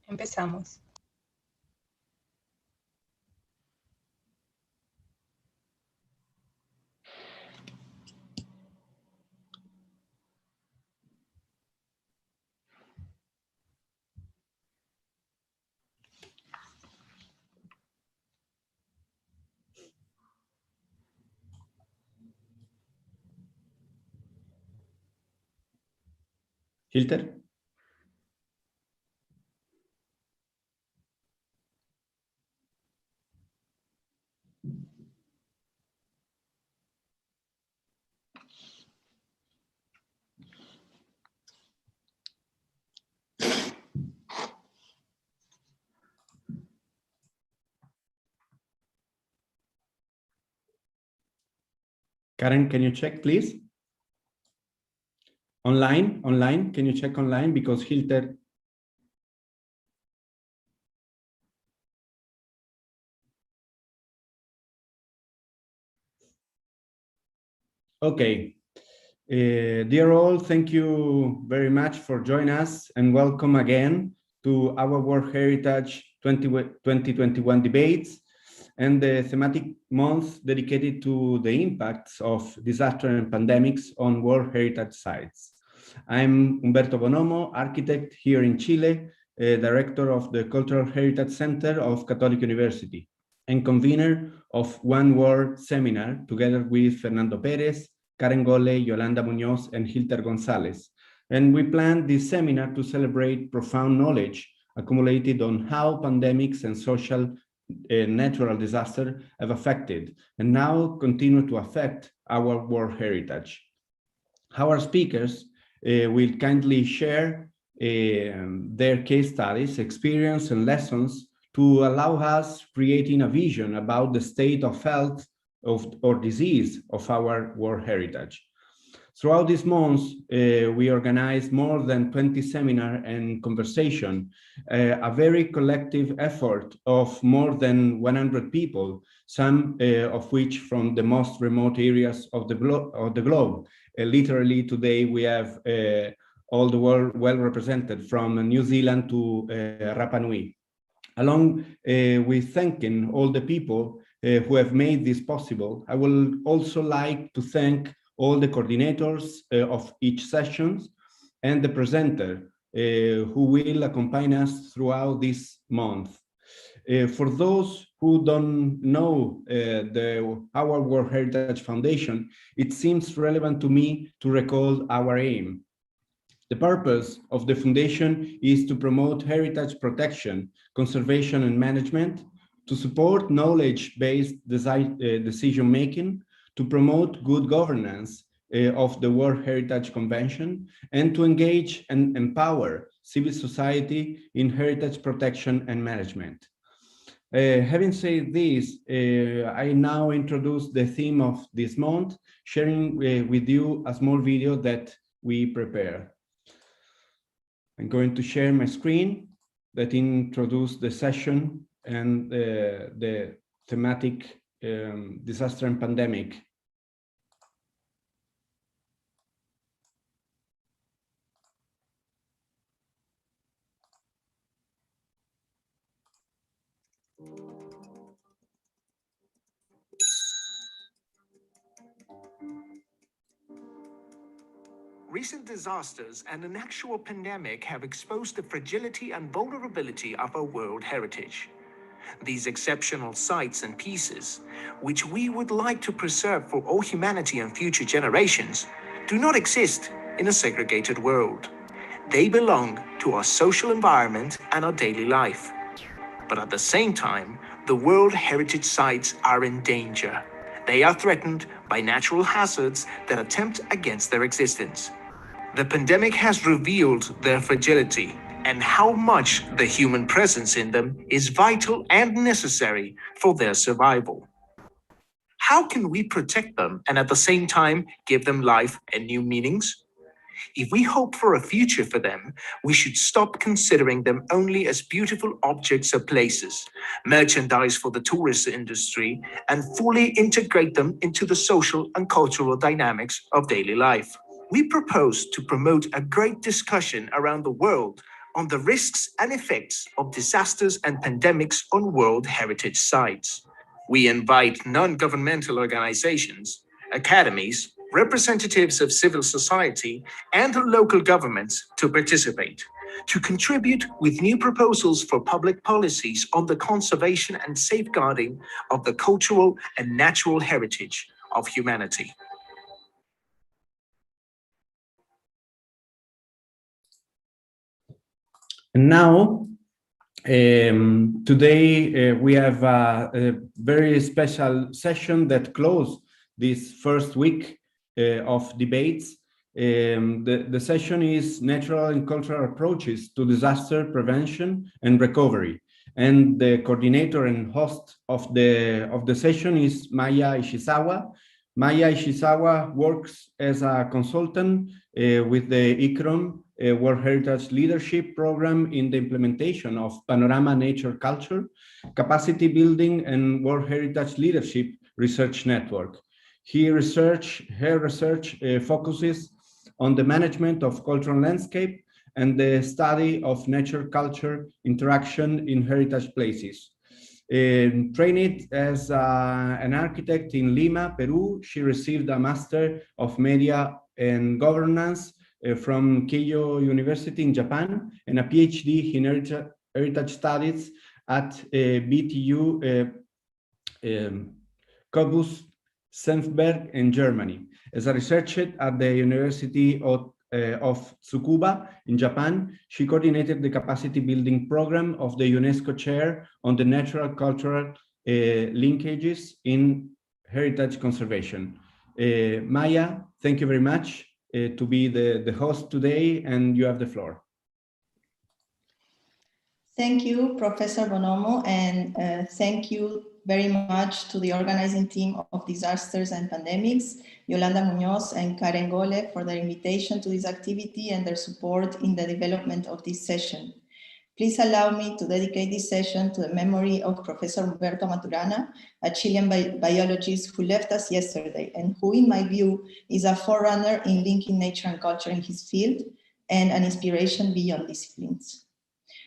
Empezamos. Hilter. Karen, can you check, please? Online, can you check online? Because Hilter. Okay. Dear all, thank you very much for joining us and welcome again to our World Heritage 2021 debates and the thematic month dedicated to the impacts of disaster and pandemics on World Heritage sites. I'm Umberto Bonomo, architect here in Chile, director of the Cultural Heritage Center of Catholic University, and convener of One World seminar together with Fernando Perez, Karen Golle, Yolanda Muñoz, and Hilter Gonzáles. And we planned this seminar to celebrate profound knowledge accumulated on how pandemics and social natural disaster have affected and now continue to affect our world heritage. Our speakers will kindly share their case studies, experience, and lessons to allow us creating a vision about the state of health or disease of our world heritage. Throughout this month, we organized more than 20 seminars and conversation, a very collective effort of more than 100 people, some of which from the most remote areas of the globe. Literally today we have all the world well represented from New Zealand to Rapa Nui. Along with thanking all the people who have made this possible, I will also like to thank all the coordinators of each session and the presenter who will accompany us throughout this month. For those who don't know our World Heritage Foundation, it seems relevant to me to recall our aim. The purpose of the foundation is to promote heritage protection, conservation, and management, to support knowledge-based decision-making, to promote good governance of the World Heritage Convention, and to engage and empower civil society in heritage protection and management. Having said this, I now introduce the theme of this month, sharing with you a small video that we prepare. I'm going to share my screen that introduces the session and the thematic disaster and pandemic. Recent disasters and an actual pandemic have exposed the fragility and vulnerability of our world heritage. These exceptional sites and pieces, which we would like to preserve for all humanity and future generations, do not exist in a segregated world. They belong to our social environment and our daily life. But at the same time, the World Heritage Sites are in danger. They are threatened by natural hazards that attempt against their existence. The pandemic has revealed their fragility and how much the human presence in them is vital and necessary for their survival. How can we protect them and at the same time give them life and new meanings? If we hope for a future for them, we should stop considering them only as beautiful objects or places, merchandise for the tourist industry, and fully integrate them into the social and cultural dynamics of daily life. We propose to promote a great discussion around the world on the risks and effects of disasters and pandemics on World Heritage Sites. We invite non-governmental organizations, academies, representatives of civil society, and local governments to participate, to contribute with new proposals for public policies on the conservation and safeguarding of the cultural and natural heritage of humanity. And now, today we have a very special session that closed this first week of debates. The session is Natural and Cultural Approaches to Disaster Prevention and Recovery. And the coordinator and host of the session is Maya Ishizawa. Maya Ishizawa works as a consultant with the ICROM World Heritage Leadership Program in the implementation of Panorama Nature Culture, Capacity Building, and World Heritage Leadership Research Network. Her research focuses on the management of cultural landscape and the study of nature-culture interaction in heritage places. Trained as an architect in Lima, Peru, she received a Master of Media and Governance from Keio University in Japan and a PhD in Heritage Studies at BTU Kobus-Senfberg in Germany. As a researcher at the University of Tsukuba in Japan, she coordinated the capacity building program of the UNESCO Chair on the Natural Cultural Linkages in Heritage Conservation. Maya, thank you very much to be the host today, and you have the floor. Thank you, Professor Bonomo, and thank you very much to the organizing team of Disasters and Pandemics, Yolanda Muñoz and Karen Golle, for their invitation to this activity and their support in the development of this session. Please allow me to dedicate this session to the memory of Professor Umberto Maturana, a Chilean biologist who left us yesterday and who, in my view, is a forerunner in linking nature and culture in his field and an inspiration beyond disciplines.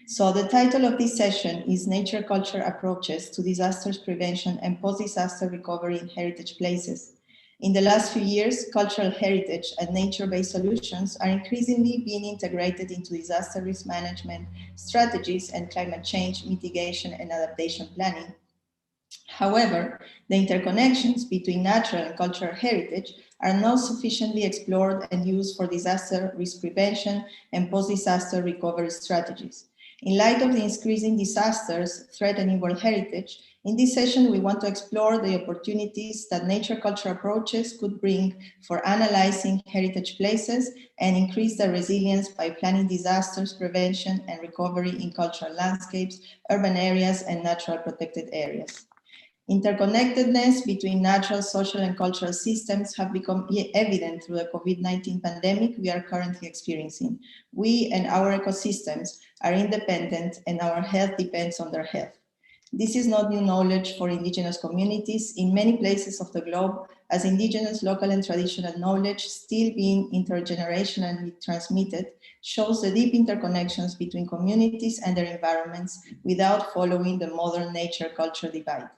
So the title of this session is Nature-Culture Approaches to Disasters Prevention and Post-Disaster Recovery in Heritage Places. In the last few years, cultural heritage and nature-based solutions are increasingly being integrated into disaster risk management strategies and climate change mitigation and adaptation planning. However, the interconnections between natural and cultural heritage are not sufficiently explored and used for disaster risk prevention and post-disaster recovery strategies. In light of the increasing disasters threatening world heritage, in this session we want to explore the opportunities that nature-culture approaches could bring for analyzing heritage places and increase their resilience by planning disasters prevention and recovery in cultural landscapes, urban areas, and natural protected areas. Interconnectedness between natural, social, and cultural systems have become evident through the COVID-19 pandemic we are currently experiencing. We and our ecosystems are independent and our health depends on their health. This is not new knowledge for indigenous communities in many places of the globe, as indigenous local and traditional knowledge still being intergenerationally transmitted shows the deep interconnections between communities and their environments without following the modern nature-culture divide.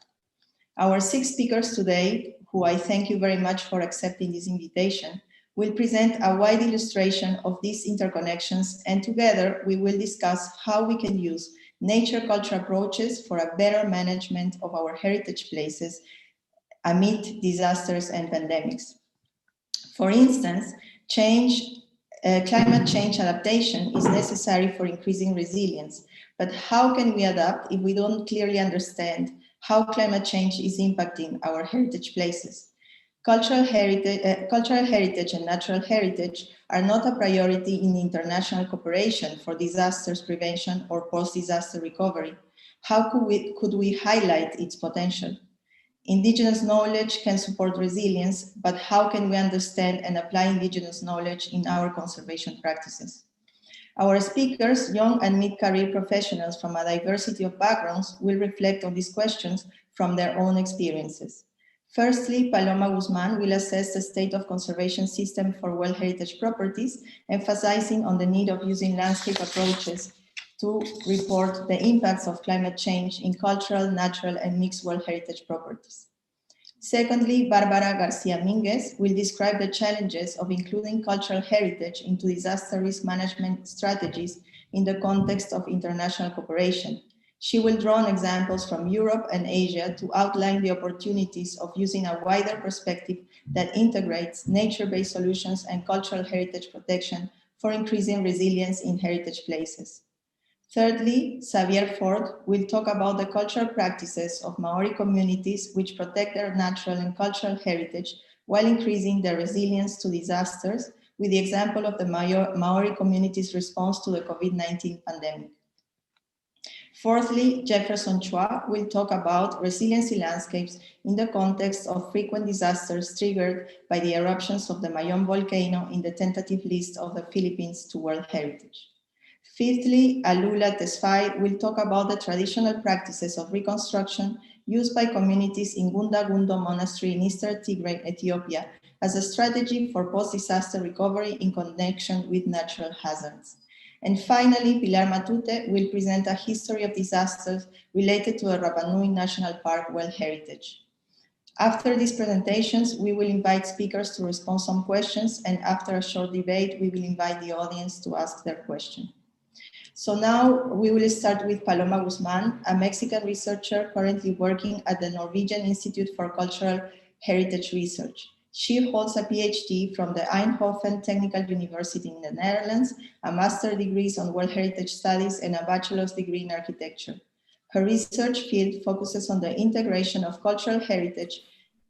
Our 6 speakers today, who I thank you very much for accepting this invitation, will present a wide illustration of these interconnections, and together we will discuss how we can use nature-culture approaches for a better management of our heritage places amid disasters and pandemics. For instance, climate change adaptation is necessary for increasing resilience, but how can we adapt if we don't clearly understand how climate change is impacting our heritage places? Cultural heritage and natural heritage are not a priority in international cooperation for disasters prevention or post-disaster recovery. How could we highlight its potential? Indigenous knowledge can support resilience, but how can we understand and apply indigenous knowledge in our conservation practices? Our speakers, young and mid-career professionals from a diversity of backgrounds, will reflect on these questions from their own experiences. Firstly, Paloma Guzman will assess the state of conservation system for World Heritage properties, emphasizing on the need of using landscape approaches to report the impacts of climate change in cultural, natural, and mixed World Heritage properties. Secondly, Barbara Garcia Minguez will describe the challenges of including cultural heritage into disaster risk management strategies in the context of international cooperation. She will draw on examples from Europe and Asia to outline the opportunities of using a wider perspective that integrates nature-based solutions and cultural heritage protection for increasing resilience in heritage places. Thirdly, Xavier Forde will talk about the cultural practices of Maori communities which protect their natural and cultural heritage while increasing their resilience to disasters, with the example of the Maori community's response to the COVID-19 pandemic. Fourthly, Jefferson Chua will talk about resiliency landscapes in the context of frequent disasters triggered by the eruptions of the Mayon volcano in the tentative list of the Philippines to World Heritage. Fifthly, Alula Tesfay will talk about the traditional practices of reconstruction used by communities in Gunda Gundo Monastery in Eastern Tigray, Ethiopia, as a strategy for post-disaster recovery in connection with natural hazards. And finally, Pilar Matute will present a history of disasters related to the Rapa Nui National Park World Heritage. After these presentations, we will invite speakers to respond to some questions, and after a short debate, we will invite the audience to ask their question. So now we will start with Paloma Guzman, a Mexican researcher currently working at the Norwegian Institute for Cultural Heritage Research. She holds a PhD from the Eindhoven Technical University in the Netherlands, a master's degree on World Heritage Studies, and a bachelor's degree in architecture. Her research field focuses on the integration of cultural heritage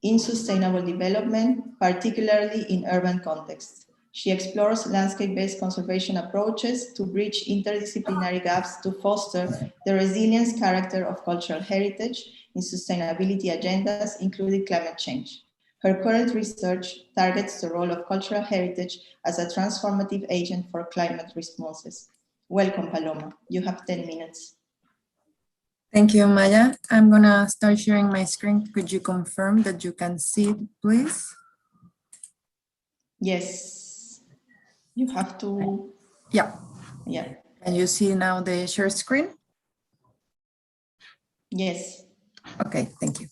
in sustainable development, particularly in urban contexts. She explores landscape-based conservation approaches to bridge interdisciplinary gaps to foster the resilience character of cultural heritage in sustainability agendas, including climate change. Her current research targets the role of cultural heritage as a transformative agent for climate responses. Welcome, Paloma. You have 10 minutes. Thank you, Maya. I'm gonna start sharing my screen. Could you confirm that you can see it, please? Yes. You have to... Yeah. Yeah. Can you see now the share screen? Yes. Okay, thank you.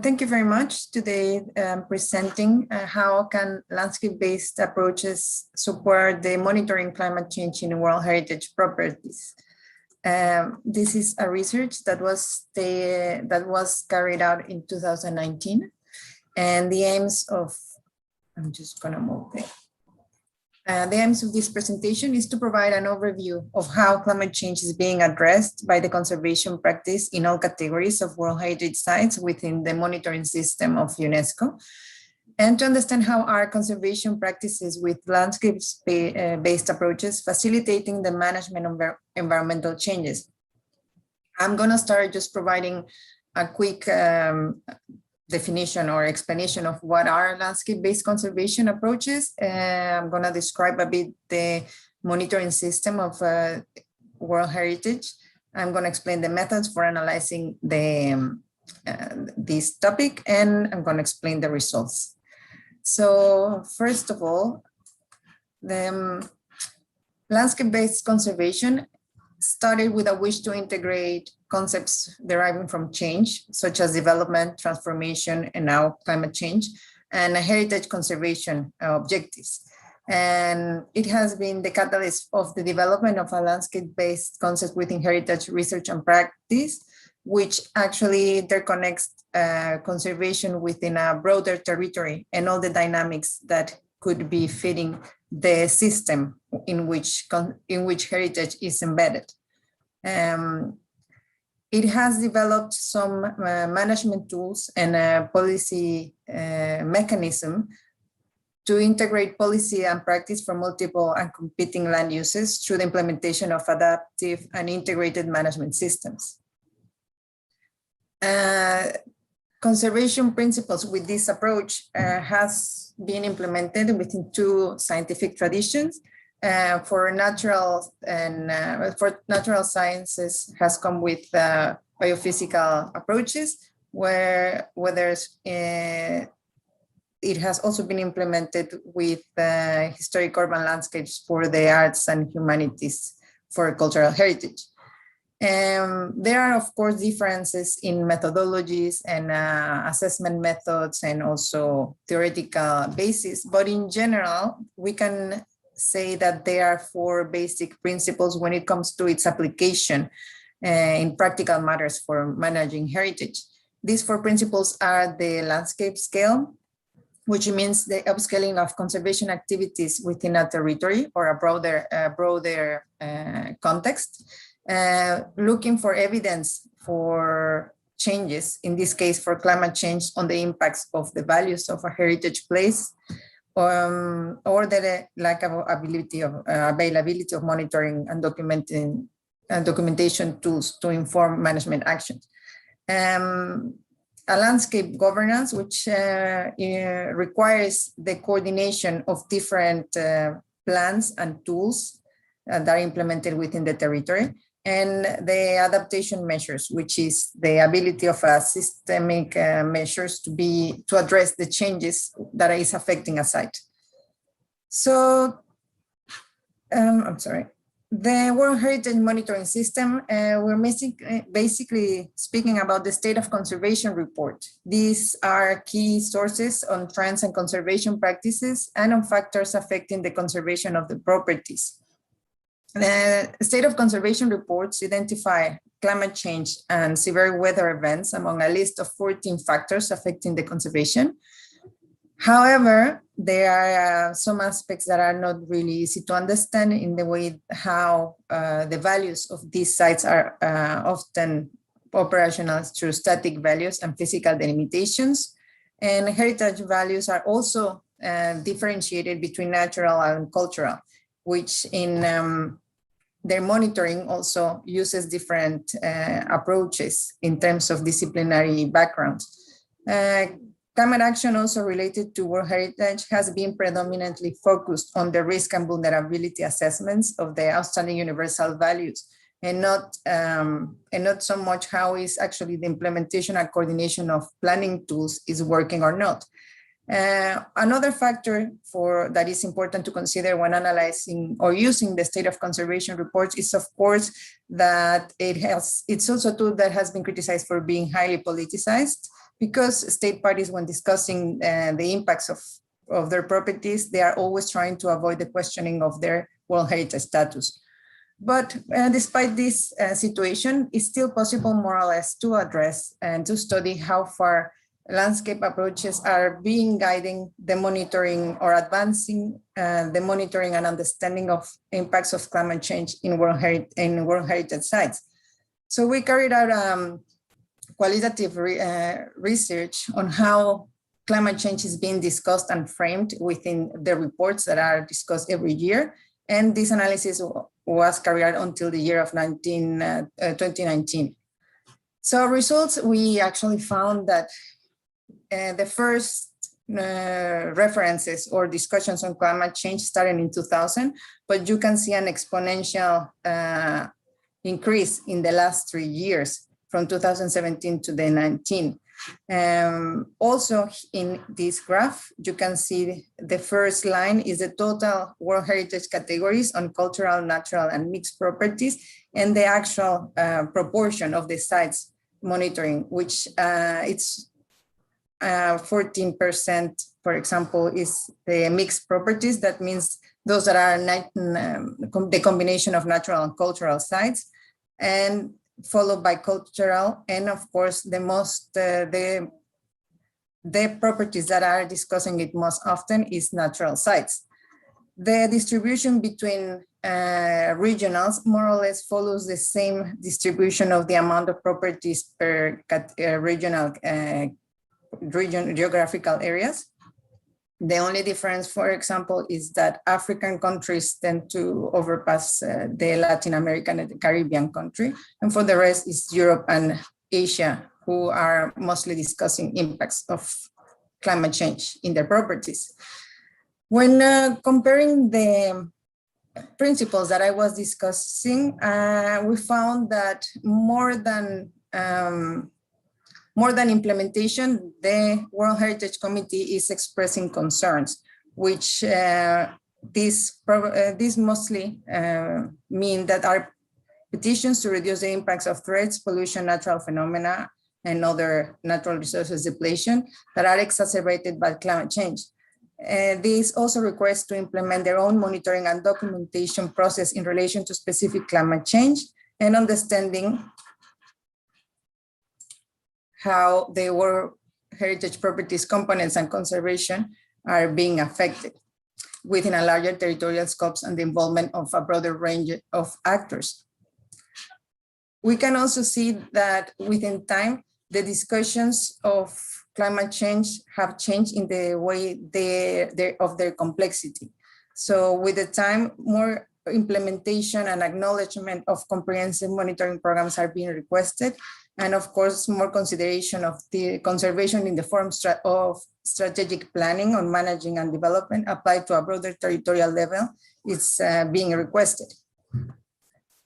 Thank you very much. Today, presenting how can landscape-based approaches support the monitoring climate change in World Heritage properties. This is a research that was carried out in 2019, and the aims of, I'm just gonna move there. The aims of this presentation is to provide an overview of how climate change is being addressed by the conservation practice in all categories of World Heritage sites within the monitoring system of UNESCO, and to understand how our conservation practices with landscape-based approaches facilitating the management of environmental changes. I'm gonna start just providing a quick definition or explanation of what are landscape-based conservation approaches. I'm going to describe a bit the monitoring system of World Heritage. I'm going to explain the methods for analyzing this topic, and I'm going to explain the results. So first of all, the landscape-based conservation started with a wish to integrate concepts deriving from change, such as development, transformation, and now climate change, and heritage conservation objectives. And it has been the catalyst of the development of a landscape-based concept within heritage research and practice, which actually interconnects conservation within a broader territory and all the dynamics that could be fitting the system in which heritage is embedded. It has developed some management tools and a policy mechanism to integrate policy and practice from multiple and competing land uses through the implementation of adaptive and integrated management systems. Conservation principles with this approach has been implemented within two scientific traditions. For natural sciences has come with biophysical approaches, where it has also been implemented with historic urban landscapes for the arts and humanities for cultural heritage. There are, of course, differences in methodologies and assessment methods and also theoretical basis, but in general, we can say that there are 4 basic principles when it comes to its application in practical matters for managing heritage. These 4 principles are the landscape scale, which means the upscaling of conservation activities within a territory or a broader context, looking for evidence for changes, in this case for climate change, on the impacts of the values of a heritage place, or the lack of availability of monitoring and documentation tools to inform management actions. A landscape governance, which requires the coordination of different plans and tools that are implemented within the territory, and the adaptation measures, which is the ability of systemic measures to address the changes that is affecting a site. So, I'm sorry. The World Heritage Monitoring System, we're basically speaking about the State of Conservation Report. These are key sources on trends and conservation practices and on factors affecting the conservation of the properties. The State of Conservation reports identify climate change and severe weather events among a list of 14 factors affecting the conservation. However, there are some aspects that are not really easy to understand in the way how the values of these sites are often operational through static values and physical delimitations. And heritage values are also differentiated between natural and cultural, which in their monitoring also uses different approaches in terms of disciplinary backgrounds. Climate action also related to World Heritage has been predominantly focused on the risk and vulnerability assessments of the outstanding universal values, and not so much how is actually the implementation and coordination of planning tools is working or not. Another factor that is important to consider when analyzing or using the State of Conservation reports is, of course, that it's also a tool that has been criticized for being highly politicized, because state parties, when discussing the impacts of their properties, they are always trying to avoid the questioning of their World Heritage status. But despite this situation, it's still possible more or less to address and to study how far landscape approaches are guiding the monitoring or advancing the monitoring and understanding of impacts of climate change in World Heritage sites. So we carried out qualitative research on how climate change is being discussed and framed within the reports that are discussed every year. And this analysis was carried out until the year of 2019. So results, we actually found that the first references or discussions on climate change started in 2000, but you can see an exponential increase in the last 3 years, from 2017 to the 19. Also in this graph, you can see the first line is the total World Heritage categories on cultural, natural, and mixed properties, and the actual proportion of the sites monitoring, which it's 14%, for example, is the mixed properties. That means those that are the combination of natural and cultural sites, and followed by cultural, and of course the properties that are discussing it most often is natural sites. The distribution between regionals more or less follows the same distribution of the amount of properties per geographical areas. The only difference, for example, is that African countries tend to overpass the Latin American and the Caribbean country. And for the rest is Europe and Asia, who are mostly discussing impacts of climate change in their properties. When comparing the principles that I was discussing, we found that more than implementation, the World Heritage Committee is expressing concerns, which This mostly mean that our petitions to reduce the impacts of threats, pollution, natural phenomena, and other natural resources depletion that are exacerbated by climate change. This also requires to implement their own monitoring and documentation process in relation to specific climate change and understanding how the World Heritage Properties components and conservation are being affected within a larger territorial scopes and the involvement of a broader range of actors. We can also see that within time, the discussions of climate change have changed in the way of their complexity. So with the time, more implementation and acknowledgement of comprehensive monitoring programs are being requested. And of course, more consideration of the conservation in the form of strategic planning on managing and development applied to a broader territorial level is being requested.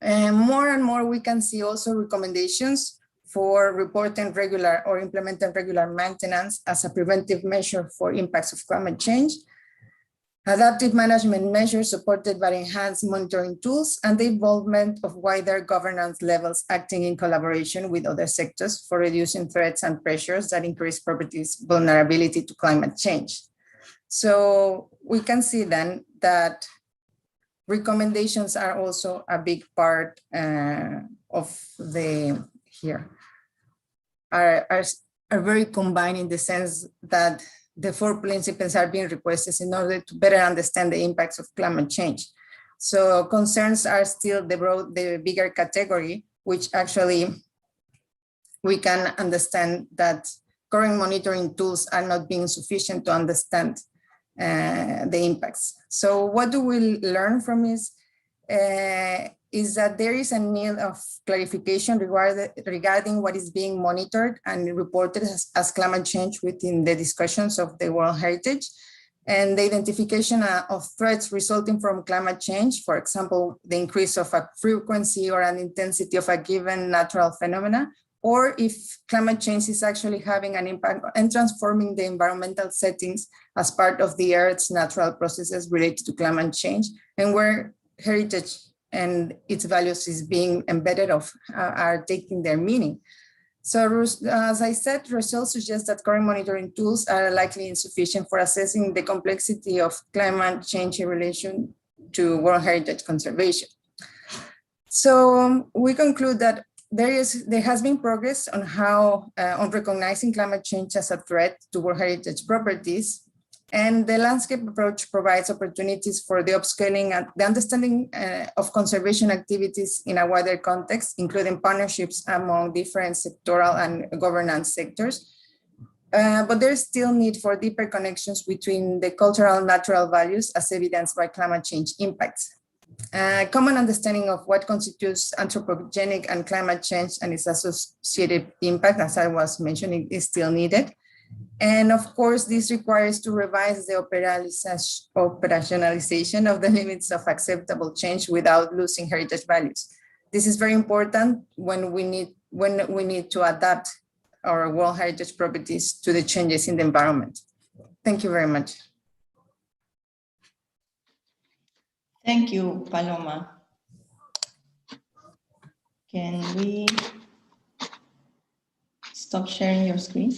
And more we can see also recommendations for reporting regular or implementing regular maintenance as a preventive measure for impacts of climate change, adaptive management measures supported by enhanced monitoring tools, and the involvement of wider governance levels acting in collaboration with other sectors for reducing threats and pressures that increase properties' vulnerability to climate change. So we can see then that recommendations are also a big part of the here, are very combined in the sense that the 4 principles are being requested in order to better understand the impacts of climate change. So concerns are still the bigger category, which actually we can understand that current monitoring tools are not being sufficient to understand the impacts. So what do we learn from this? Is that there is a need of clarification regarding what is being monitored and reported as climate change within the discussions of the World Heritage, and the identification of threats resulting from climate change, for example, the increase of a frequency or an intensity of a given natural phenomena, or if climate change is actually having an impact and transforming the environmental settings as part of the Earth's natural processes related to climate change, and where heritage and its values is being embedded are taking their meaning. So as I said, results suggest that current monitoring tools are likely insufficient for assessing the complexity of climate change in relation to World Heritage conservation. So we conclude that there has been progress on on recognizing climate change as a threat to World Heritage properties. And the landscape approach provides opportunities for the upscaling and the understanding of conservation activities in a wider context, including partnerships among different sectoral and governance sectors. But there's still need for deeper connections between the cultural and natural values as evidenced by climate change impacts. Common understanding of what constitutes anthropogenic and climate change and its associated impact, as I was mentioning, is still needed. And of course, this requires to revise the operationalization of the limits of acceptable change without losing heritage values. This is very important when we need to adapt our World Heritage properties to the changes in the environment. Thank you very much. Thank you, Paloma. Can we stop sharing your screen?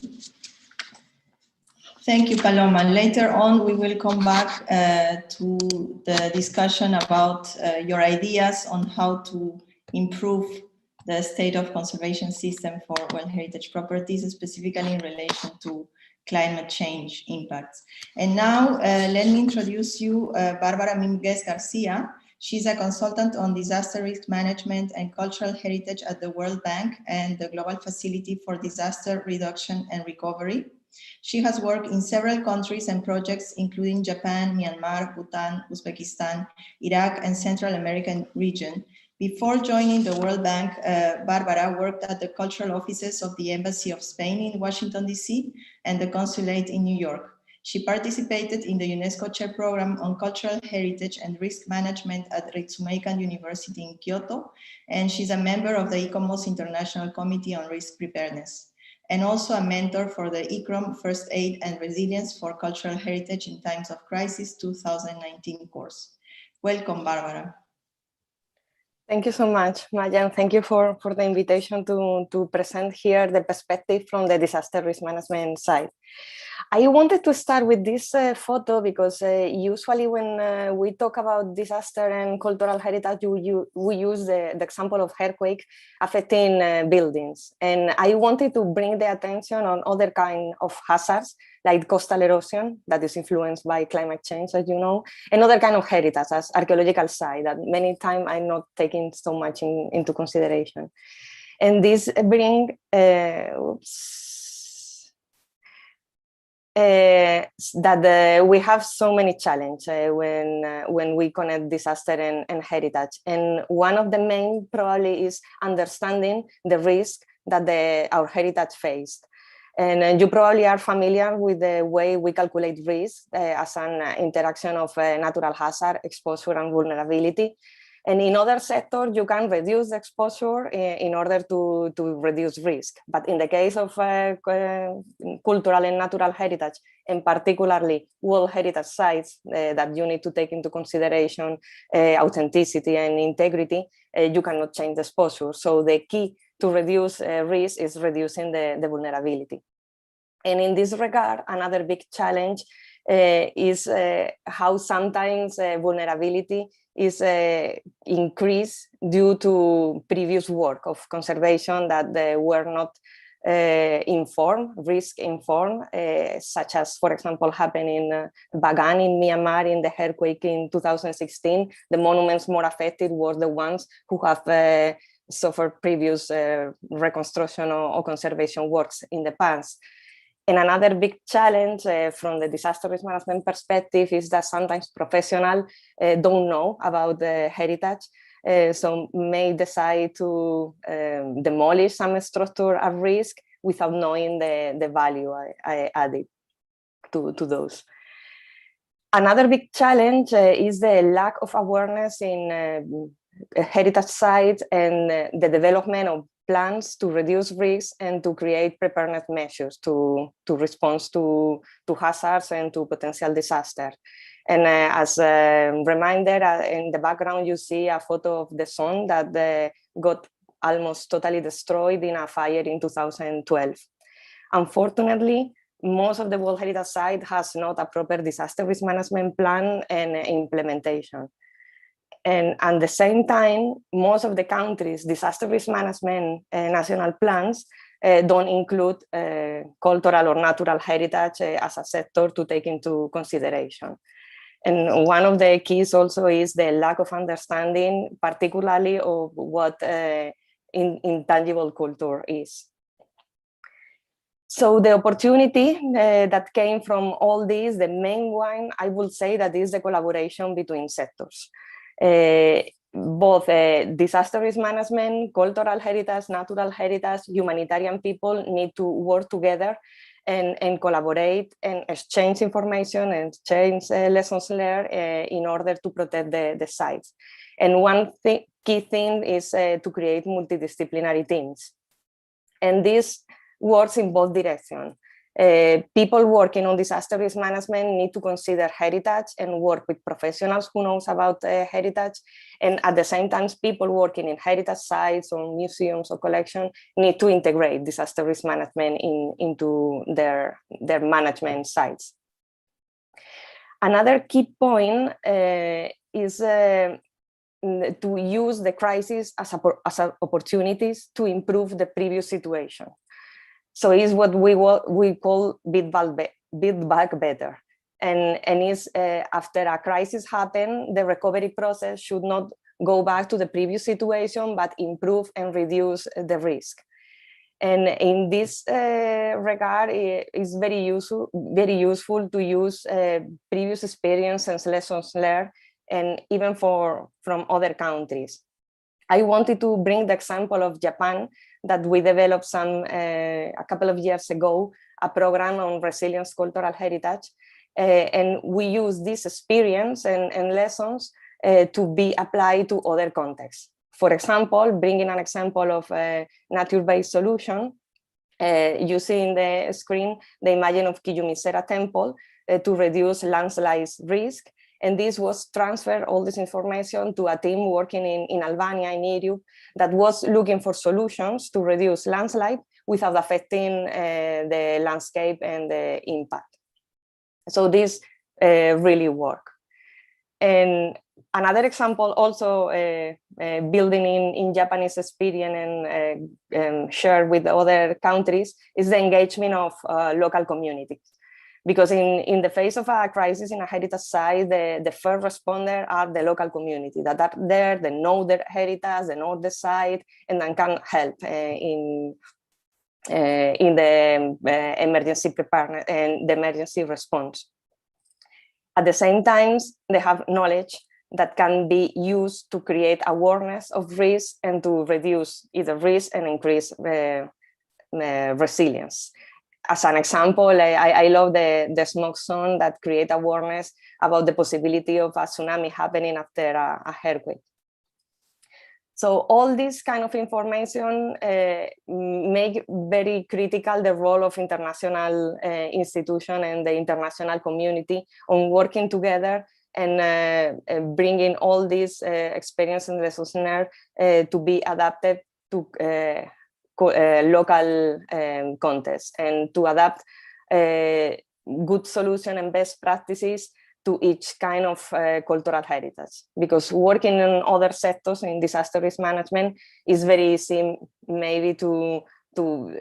Thank you, Paloma. Later on, we will come back to the discussion about your ideas on how to improve the state of conservation system for World Heritage properties, specifically in relation to climate change impacts. And now, let me introduce you Barbara Minguez-García. She's a consultant on disaster risk management and cultural heritage at the World Bank and the Global Facility for Disaster Reduction and Recovery. She has worked in several countries and projects, including Japan, Myanmar, Bhutan, Uzbekistan, Iraq, and Central American region. Before joining the World Bank, Barbara worked at the cultural offices of the Embassy of Spain in Washington, D.C. and the Consulate in New York. She participated in the UNESCO Chair Program on Cultural Heritage and Risk Management at Ritsumeikan University in Kyoto, and she's a member of the ICOMOS International Committee on Risk Preparedness. and also a mentor for the ICROM First Aid and Resilience for Cultural Heritage in Times of Crisis 2019 course. Welcome, Barbara. Thank you so much, Maya, and thank you for the invitation to present here the perspective from the disaster risk management side. I wanted to start with this photo because usually when we talk about disaster and cultural heritage, we use the example of earthquake affecting buildings. And I wanted to bring the attention on other kind of hazards, like coastal erosion that is influenced by climate change, as you know, and other kind of heritage as archaeological site that many times I'm not taking so much into consideration. And this bring that we have so many challenges when we connect disaster and heritage. And one of the main probably is understanding the risk that our heritage faced. And you probably are familiar with the way we calculate risk as an interaction of natural hazard, exposure, and vulnerability. And in other sectors, you can reduce the exposure in order to reduce risk. But in the case of cultural and natural heritage, and particularly World Heritage sites that you need to take into consideration authenticity and integrity, you cannot change the exposure. So the key to reduce risk is reducing the vulnerability. And in this regard, another big challenge is how sometimes vulnerability is increased due to previous work of conservation that they were not risk informed, such as, for example, happened in Bagan in Myanmar in the earthquake in 2016. The monuments more affected were the ones who have suffered previous reconstruction or conservation works in the past. And another big challenge from the disaster risk management perspective is that sometimes professionals don't know about the heritage, so may decide to demolish some structure at risk without knowing the value I added to those. Another big challenge is the lack of awareness in heritage sites and the development of plans to reduce risks and to create preparedness measures to respond to hazards and to potential disaster. And as a reminder, in the background, you see a photo of the zone that got almost totally destroyed in a fire in 2012. Unfortunately, most of the World Heritage site has not a proper disaster risk management plan and implementation. And at the same time, most of the countries' disaster risk management national plans don't include cultural or natural heritage as a sector to take into consideration. And one of the keys also is the lack of understanding, particularly of what intangible culture is. So the opportunity that came from all this, the main one, I would say that is the collaboration between sectors. Both disaster risk management, cultural heritage, natural heritage, humanitarian people need to work together and collaborate and exchange information and exchange lessons learned in order to protect the sites. And one key thing is to create multidisciplinary teams. And this works in both directions. People working on disaster risk management need to consider heritage and work with professionals who knows about heritage. And at the same time, people working in heritage sites or museums or collections need to integrate disaster risk management into their management sites. Another key point is to use the crisis as opportunities to improve the previous situation. So it's what we call build back better. And is after a crisis happens, the recovery process should not go back to the previous situation, but improve and reduce the risk. And in this regard, it's very useful to use previous experience and lessons learned, and even from other countries. I wanted to bring the example of Japan, that we developed a couple of years ago, a program on resilience cultural heritage. And we use this experience and lessons to be applied to other contexts. For example, bringing an example of a nature-based solution, You see in the screen the image of Kiyumisera temple to reduce landslide risk. And this was transferred, all this information, to a team working in Albania, in Europe, that was looking for solutions to reduce landslide without affecting the landscape and the impact. So this really worked. And another example, also building in Japanese experience and shared with other countries, is the engagement of local communities. Because in the face of a crisis in a heritage site, the first responder are the local community that are there, they know their heritage, they know the site, and then can help in the emergency preparedness and the emergency response. At the same time, they have knowledge that can be used to create awareness of risk and to reduce either risk and increase resilience. As an example, I love the smoke zone that create awareness about the possibility of a tsunami happening after a earthquake. So all this kind of information make very critical the role of international institution and the international community on working together and bringing all this experience and lessons learned to be adapted to local context and to adapt good solution and best practices to each kind of cultural heritage. Because working in other sectors in disaster risk management is very easy, maybe to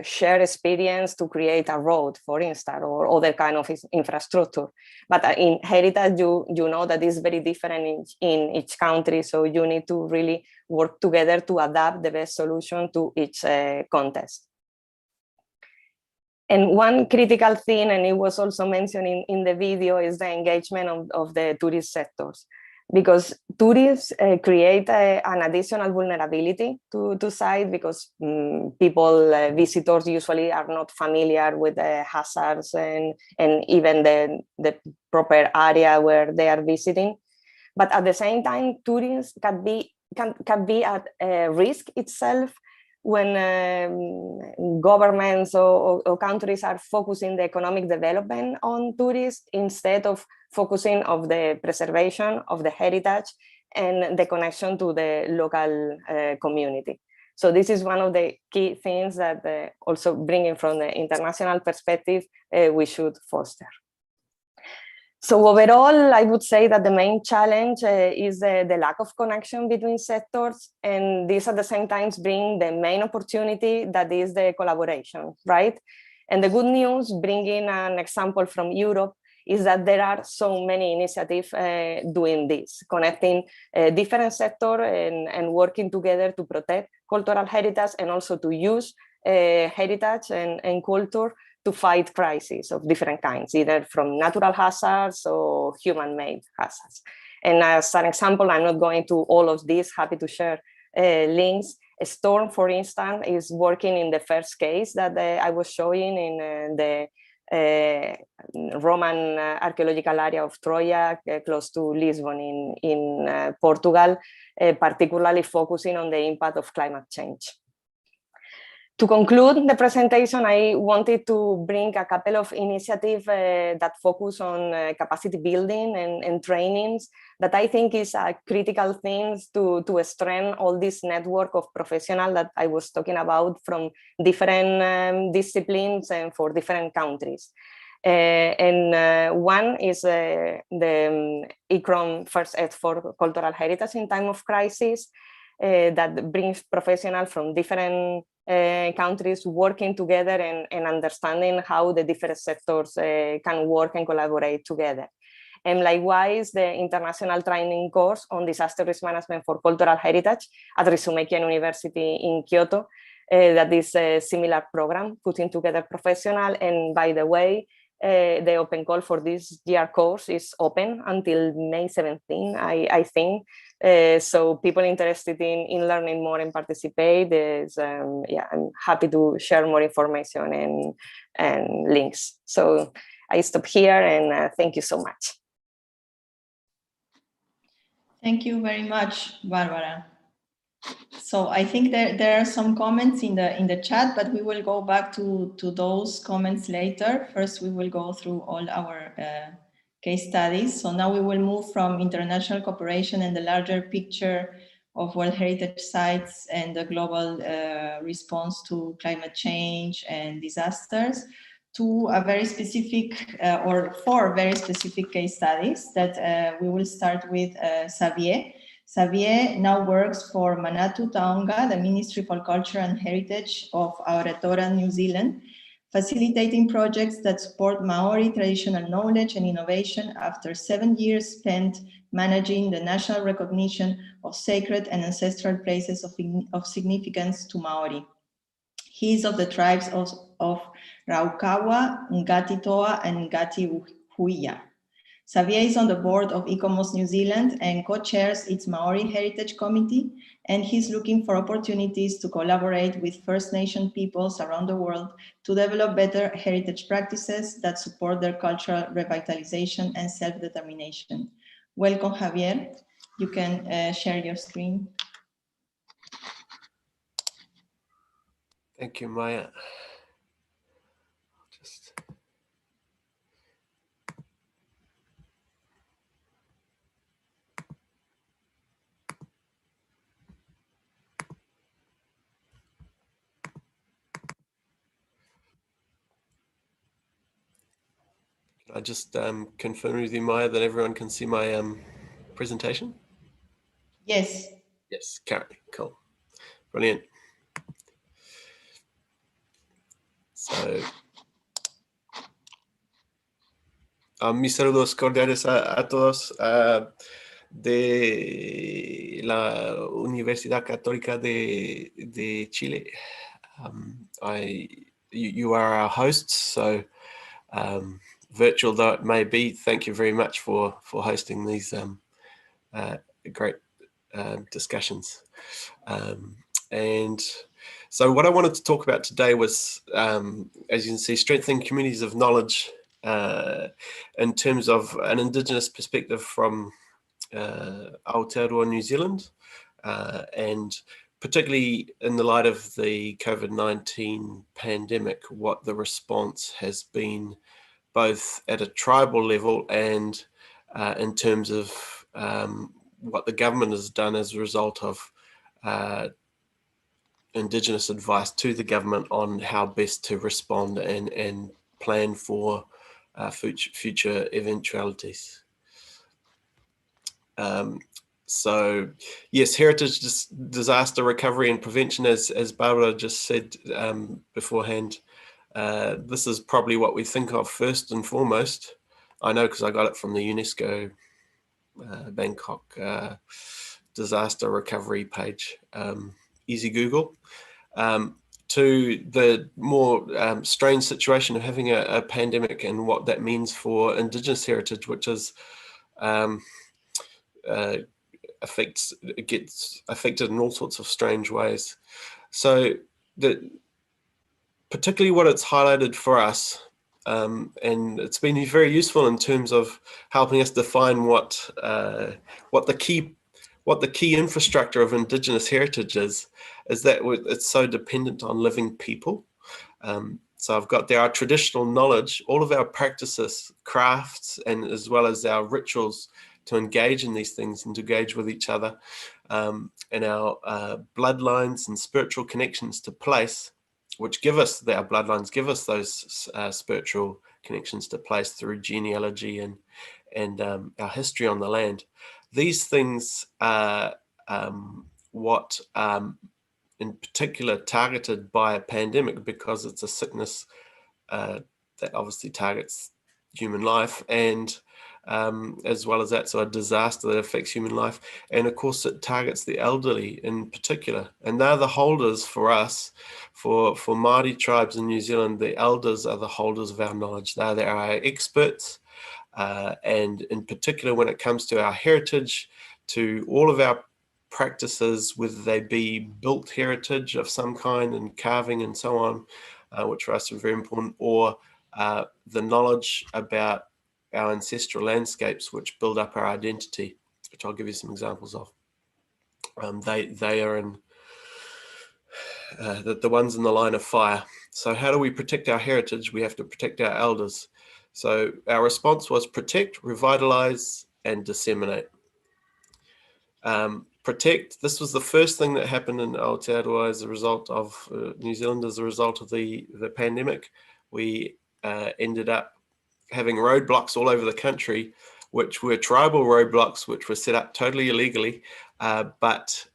share experience to create a road, for instance, or other kind of infrastructure. But in heritage, you know that it's very different in each country, so you need to really work together to adapt the best solution to each context. And one critical thing, and it was also mentioned in the video, is the engagement of the tourist sectors. Because tourists create an additional vulnerability to site, because people, visitors usually are not familiar with the hazards and even the proper area where they are visiting. But at the same time, tourists can be at risk itself when governments or countries are focusing the economic development on tourists instead of focusing on the preservation of the heritage and the connection to the local community. So this is one of the key things that also bringing from the international perspective, we should foster. So overall, I would say that the main challenge is the lack of connection between sectors, and this at the same time bring the main opportunity, that is the collaboration, right? And the good news, bringing an example from Europe, is that there are so many initiatives doing this, connecting different sectors and working together to protect cultural heritage and also to use heritage and culture to fight crises of different kinds, either from natural hazards or human-made hazards. And as an example, I'm not going to all of this, happy to share links. Storm, for instance, is working in the first case that I was showing in the Roman archaeological area of Troya, close to Lisbon in Portugal, particularly focusing on the impact of climate change. To conclude the presentation, I wanted to bring a couple of initiatives that focus on capacity building and trainings that I think is a critical thing to strengthen all this network of professionals that I was talking about from different disciplines and for different countries. One is the ICROM First Aid for Cultural Heritage in Time of Crisis, that brings professionals from different countries working together and understanding how the different sectors can work and collaborate together. And likewise, the international training course on disaster risk management for cultural heritage at Mekelle University in Kyoto, that is a similar program, putting together professionals. And by the way, the open call for this year course is open until May 17, I think. So people interested in learning more and participate, I'm happy to share more information and links. So I stop here and thank you so much. Thank you very much, Barbara. So I think there are some comments in the chat, but we will go back to those comments later. First, we will go through all our case studies. So now we will move from international cooperation and the larger picture of World Heritage Sites and the global response to climate change and disasters to a very specific or 4 very specific case studies that we will start with Xavier. Xavier now works for Manatu Taonga, the Ministry for Culture and Heritage of Aotearoa, New Zealand, facilitating projects that support Maori traditional knowledge and innovation after 7 years spent managing the national recognition of sacred and ancestral places of significance to Maori. He is of the tribes of Raukawa, Ngati Toa, and Ngati Huia. Xavier is on the board of ICOMOS New Zealand and co-chairs its Maori Heritage Committee, and he's looking for opportunities to collaborate with First Nation peoples around the world to develop better heritage practices that support their cultural revitalization and self-determination. Welcome, Javier. You can share your screen. Thank you, Maya. I just confirm with you, Maya, that everyone can see my presentation? Yes. Yes, currently. Cool. Brilliant. So, mis saludos cordiales a todos de la Universidad Católica de Chile. You are our hosts, so virtual though it may be, thank you very much for hosting these great discussions. And so what I wanted to talk about today was, as you can see, strengthening communities of knowledge in terms of an Indigenous perspective from Aotearoa, New Zealand, and particularly in the light of the COVID-19 pandemic, what the response has been both at a tribal level and in terms of what the government has done as a result of Indigenous advice to the government on how best to respond and plan for future eventualities. So yes, heritage disaster recovery and prevention, as Barbara just said beforehand, this is probably what we think of first and foremost. I know because I got it from the UNESCO Bangkok disaster recovery page. Easy Google. To the more strange situation of having a pandemic and what that means for Indigenous heritage, which is gets affected in all sorts of strange ways. So particularly what it's highlighted for us, and it's been very useful in terms of helping us define what the key infrastructure of Indigenous heritage is that it's so dependent on living people. So I've got there our traditional knowledge, all of our practices, crafts, and as well as our rituals to engage in these things and to engage with each other, and our bloodlines and spiritual connections to place, which give us, our bloodlines give us those spiritual connections to place through genealogy and our history on the land. These things are what in particular targeted by a pandemic, because it's a sickness that obviously targets human life, and as well as that, so a disaster that affects human life. And of course it targets the elderly in particular, and they're the holders for us, for Māori tribes in New Zealand. The elders are the holders of our knowledge. They're our experts, and in particular when it comes to our heritage, to all of our practices, whether they be built heritage of some kind and carving and so on, which for us are very important, or the knowledge about our ancestral landscapes, which build up our identity, which I'll give you some examples of. They are in the ones in the line of fire. So how do we protect our heritage? We have to protect our elders. So our response was protect, revitalize, and disseminate. Protect, this was the first thing that happened in Aotearoa as a result of New Zealand as a result of the pandemic. We ended up having roadblocks all over the country, which were tribal roadblocks, which were set up totally illegally, but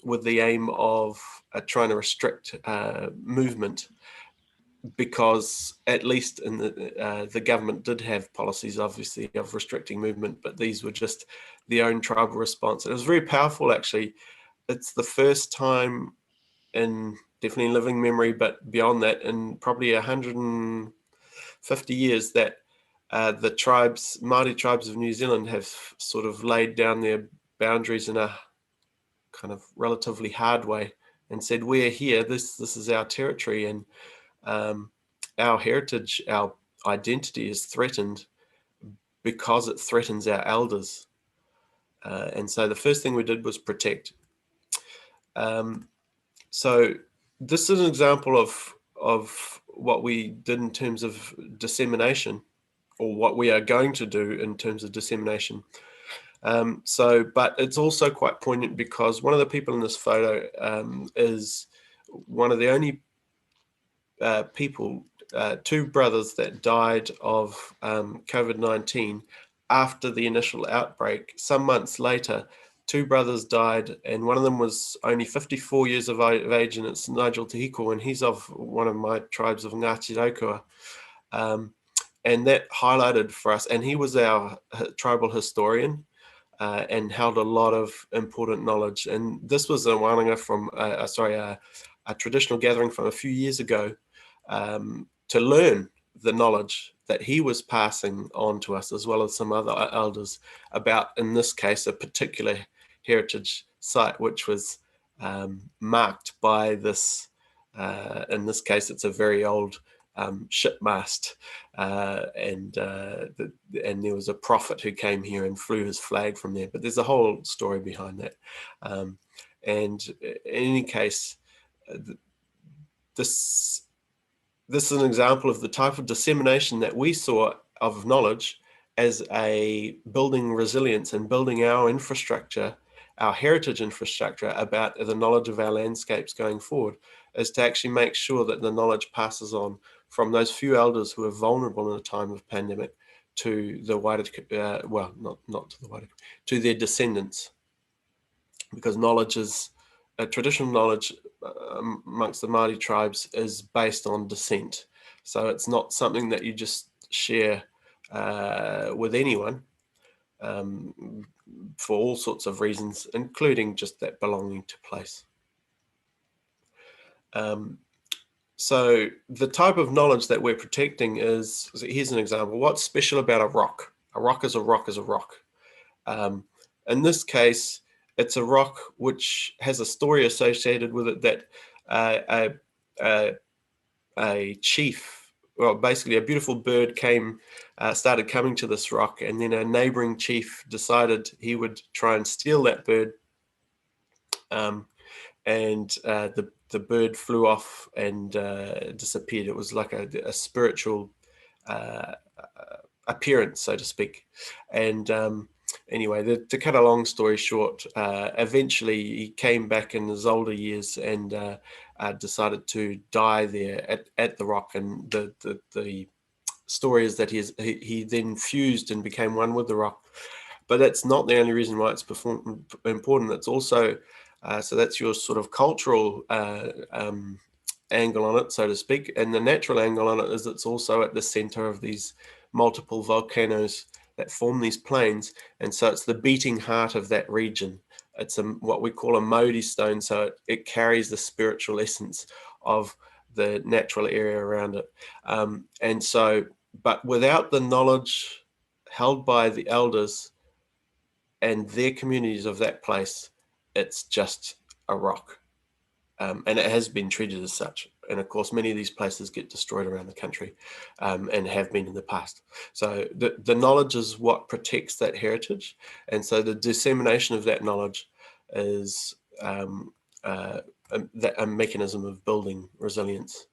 with the aim of trying to restrict movement, because at least in the government did have policies, obviously, of restricting movement, but these were just their own tribal response. It was very powerful, actually. It's the first time in definitely living memory, but beyond that, in probably 150 years, that the tribes, Māori tribes of New Zealand, have sort of laid down their boundaries in a kind of relatively hard way and said, we're here, this is our territory, and our heritage, our identity is threatened because it threatens our elders. And so the first thing we did was protect. So this is an example of what we did in terms of dissemination, or what we are going to do in terms of dissemination. But it's also quite poignant because one of the people in this photo is one of the only people, two brothers that died of COVID-19 after the initial outbreak. Some months later, two brothers died, and one of them was only 54 years of age, and it's Nigel Tehiko, and he's of one of my tribes of Ngāti Raukua. And that highlighted for us, and he was our tribal historian, and held a lot of important knowledge. And this was a wānanga from, a traditional gathering from a few years ago, to learn the knowledge that he was passing on to us, as well as some other elders, about, in this case, a particular heritage site, which was marked by this, in this case, it's a very old ship mast, and there was a prophet who came here and flew his flag from there. But there's a whole story behind that. And in any case, this is an example of the type of dissemination that we saw of knowledge as a building resilience and building our infrastructure, our heritage infrastructure, about the knowledge of our landscapes going forward, is to actually make sure that the knowledge passes on from those few elders who are vulnerable in a time of pandemic to the wider, well, not to the wider, to their descendants. Because knowledge is, traditional knowledge amongst the Māori tribes is based on descent. So it's not something that you just share with anyone, for all sorts of reasons, including just that belonging to place. So the type of knowledge that we're protecting is, here's an example. What's special about a rock? A rock is a rock is a rock. In this case, it's a rock which has a story associated with it, that a chief, well, basically a beautiful bird started coming to this rock, and then a neighboring chief decided he would try and steal that bird. The bird flew off and disappeared. It was like a spiritual appearance, so to speak. And anyway, to cut a long story short, eventually he came back in his older years and decided to die there at the rock. And the story is that he then fused and became one with the rock. But that's not the only reason why it's important. It's also, so that's your sort of cultural angle on it, so to speak. And the natural angle on it is it's also at the center of these multiple volcanoes that form these plains. And so it's the beating heart of that region. It's what we call a Maori stone. So it carries the spiritual essence of the natural area around it. And so, but without the knowledge held by the elders and their communities of that place, it's just a rock. And it has been treated as such. And of course, many of these places get destroyed around the country, and have been in the past. So the knowledge is what protects that heritage. And so the dissemination of that knowledge is a mechanism of building resilience.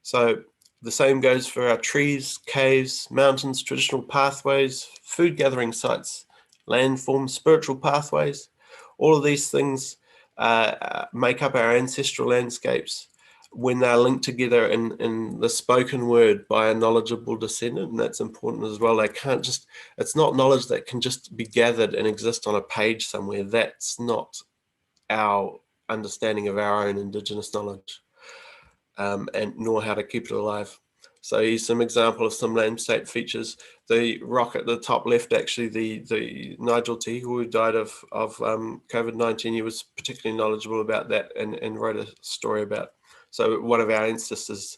So the same goes for our trees, caves, mountains, traditional pathways, food gathering sites, landforms, spiritual pathways. All of these things make up our ancestral landscapes when they're linked together in the spoken word by a knowledgeable descendant, and that's important as well. They can't just, it's not knowledge that can just be gathered and exist on a page somewhere. That's not our understanding of our own indigenous knowledge, and nor how to keep it alive. So here's some example of some landscape features. The rock at the top left, actually, the Nigel T, who died of COVID-19, he was particularly knowledgeable about that and wrote a story about. So one of our ancestors,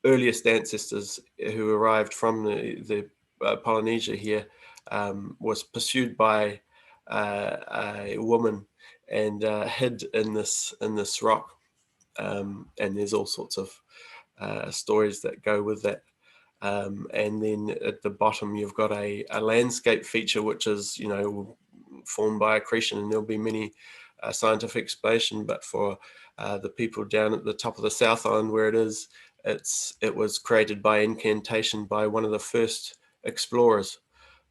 earliest ancestors who arrived from the Polynesia here, was pursued by a woman and hid in this rock. And there's all sorts of stories that go with that. And then at the bottom, you've got a landscape feature, which is, you know, formed by accretion, and there'll be many scientific explanation, but for the people down at the top of the South Island where it is, it was created by incantation by one of the first explorers,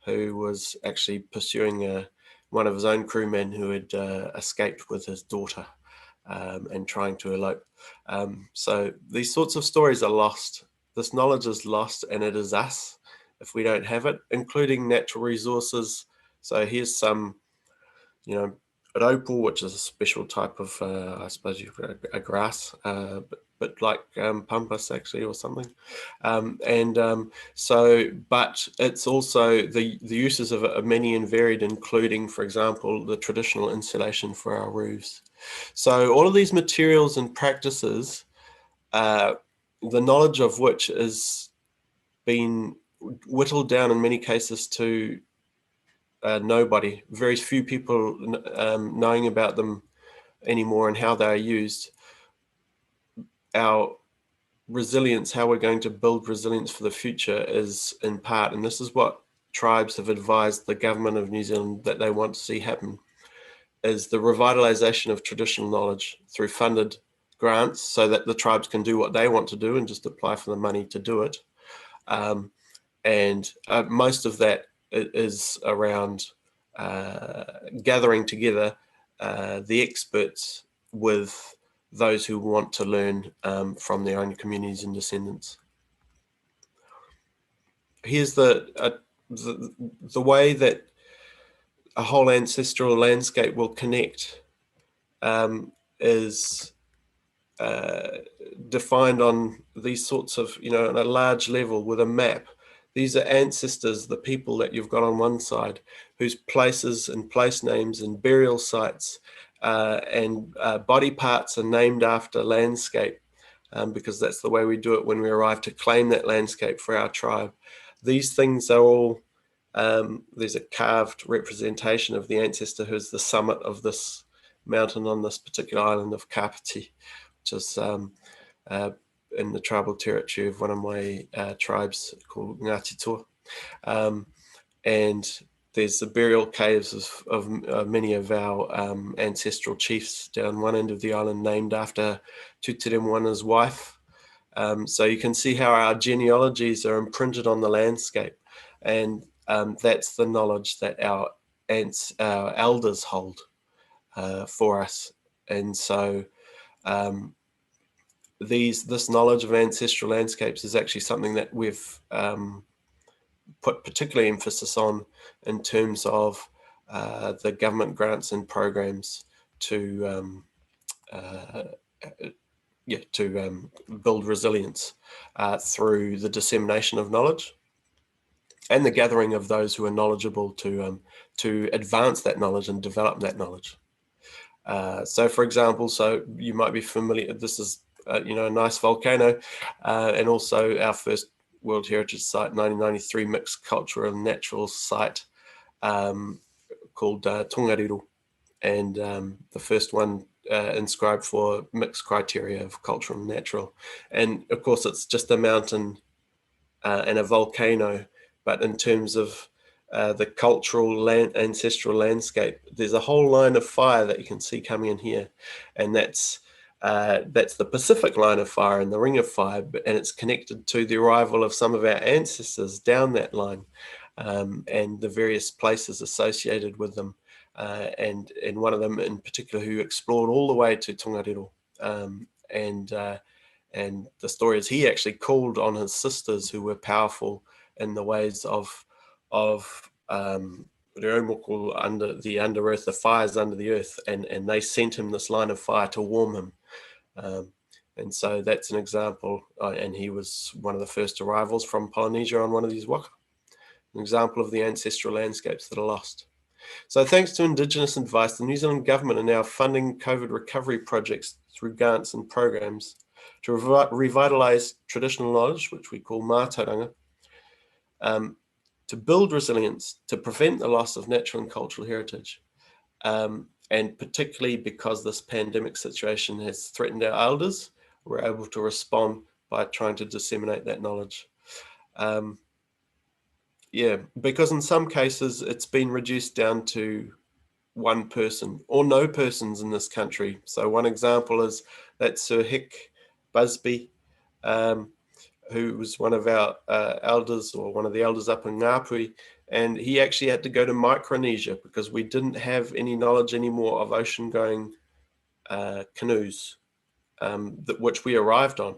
who was actually pursuing one of his own crewmen who had escaped with his daughter and trying to elope. So these sorts of stories are lost. This knowledge is lost, and it is us if we don't have it, including natural resources. So here's some, you know, an opal, which is a special type of, I suppose you've got a grass, but like pampas actually, or something. So, but it's also the uses of it are many and varied, including, for example, the traditional insulation for our roofs. So all of these materials and practices, the knowledge of which has been whittled down in many cases to nobody, very few people knowing about them anymore and how they are used. Our resilience, how we're going to build resilience for the future, is in part, and this is what tribes have advised the government of New Zealand that they want to see happen, is the revitalization of traditional knowledge through funded grants, so that the tribes can do what they want to do and just apply for the money to do it. And most of that is around gathering together the experts with those who want to learn from their own communities and descendants. Here's the way that a whole ancestral landscape will connect, is defined on these sorts of, you know, on a large level with a map. These are ancestors, the people that you've got on one side, whose places and place names and burial sites and body parts are named after landscape, because that's the way we do it when we arrive to claim that landscape for our tribe. These things are all, there's a carved representation of the ancestor who's the summit of this mountain on this particular island of Kapiti, which is in the tribal territory of one of my tribes called Ngāti Toa. And there's the burial caves of many of our ancestral chiefs down one end of the island, named after Tutiremwana's wife. So you can see how our genealogies are imprinted on the landscape, and that's the knowledge that our elders hold for us. And so this knowledge of ancestral landscapes is actually something that we've put particular emphasis on in terms of the government grants and programs to build resilience through the dissemination of knowledge and the gathering of those who are knowledgeable to advance that knowledge and develop that knowledge. So, for example, so you might be familiar. This is a nice volcano, and also our first World Heritage Site, 1993 mixed cultural and natural site called Tongariro, and the first one inscribed for mixed criteria of cultural and natural. And of course, it's just a mountain and a volcano, but in terms of the cultural ancestral landscape, there's a whole line of fire that you can see coming in here, and that's That's the Pacific line of fire and the Ring of Fire, and it's connected to the arrival of some of our ancestors down that line, and the various places associated with them, and one of them in particular who explored all the way to Tongariro, and the story is he actually called on his sisters who were powerful in the ways of under the under earth, the fires under the earth, and they sent him this line of fire to warm him. And so that's an example, and he was one of the first arrivals from Polynesia on one of these waka, an example of the ancestral landscapes that are lost. So thanks to Indigenous advice, the New Zealand government are now funding COVID recovery projects through grants and programs to revitalise traditional knowledge, which we call mātauranga, to build resilience, to prevent the loss of natural and cultural heritage. And particularly because this pandemic situation has threatened our elders, we're able to respond by trying to disseminate that knowledge. Yeah, because in some cases it's been reduced down to one person or no persons in this country. So one example is that Sir Hick Busby, who was one of our elders, or one of the elders up in Ngāpui, and he actually had to go to Micronesia because we didn't have any knowledge anymore of ocean-going canoes, which we arrived on.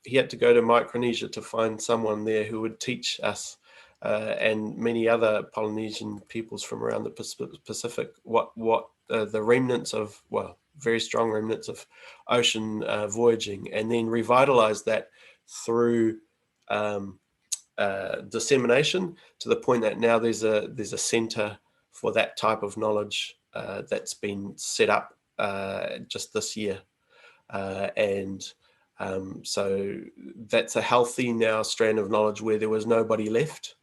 He had to go to Micronesia to find someone there who would teach us and many other Polynesian peoples from around the Pacific what the remnants of, well, very strong remnants of ocean voyaging, and then revitalize that through dissemination to the point that now there's a center for that type of knowledge that's been set up just this year, so that's a healthy now strand of knowledge where there was nobody left,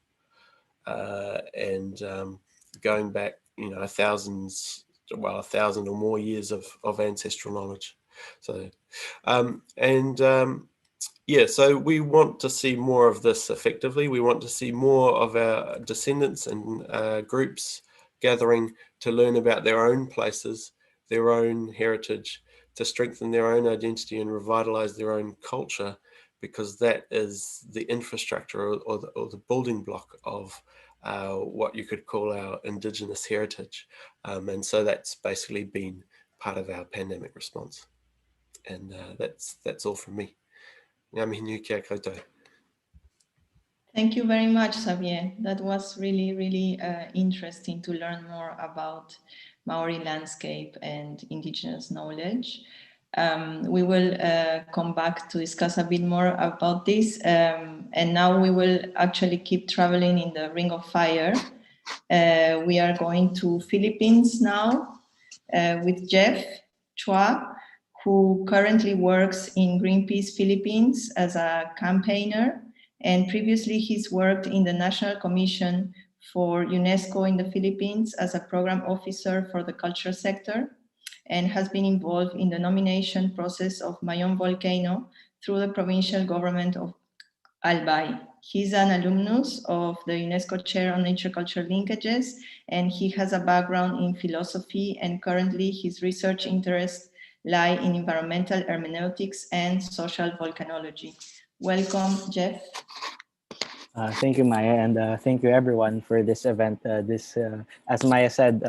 going back, you know, 1,000 or more years of ancestral knowledge. So yeah, so we want to see more of this effectively. We want to see more of our descendants and groups gathering to learn about their own places, their own heritage, to strengthen their own identity and revitalize their own culture, because that is the infrastructure or the building block of what you could call our Indigenous heritage. And so that's basically been part of our pandemic response. And that's all from me. Thank you very much, Xavier. That was really, really interesting to learn more about Maori landscape and Indigenous knowledge. We will come back to discuss a bit more about this. And now we will actually keep traveling in the Ring of Fire. We are going to Philippines now with Jeff Chua, who currently works in Greenpeace Philippines as a campaigner. And previously he's worked in the National Commission for UNESCO in the Philippines as a program officer for the culture sector, and has been involved in the nomination process of Mayon Volcano through the provincial government of Albay. He's an alumnus of the UNESCO Chair on Nature-Culture Linkages, and he has a background in philosophy, and currently his research interests lie in environmental hermeneutics and social volcanology. Welcome, Jeff. Thank you, Maya, and thank you everyone for this event. As Maya said,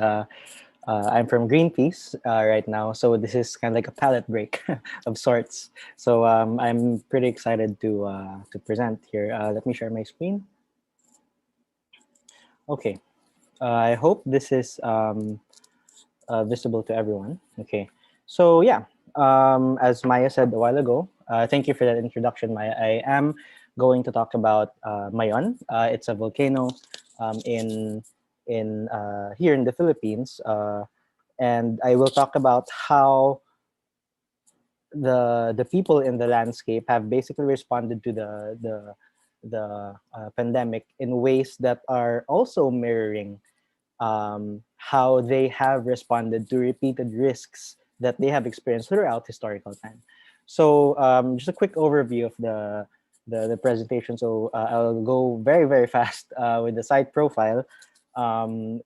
I'm from Greenpeace right now, so this is kind of like a palate break of sorts. So I'm pretty excited to present here. Let me share my screen. Okay, I hope this is visible to everyone. Okay, so yeah, as Maya said a while ago, thank you for that introduction, Maya. I am going to talk about Mayon. It's a volcano here in the Philippines, and I will talk about how the people in the landscape have basically responded to the pandemic in ways that are also mirroring how they have responded to repeated risks that they have experienced throughout historical time. So just a quick overview of the presentation. So I'll go very, very fast with the site profile,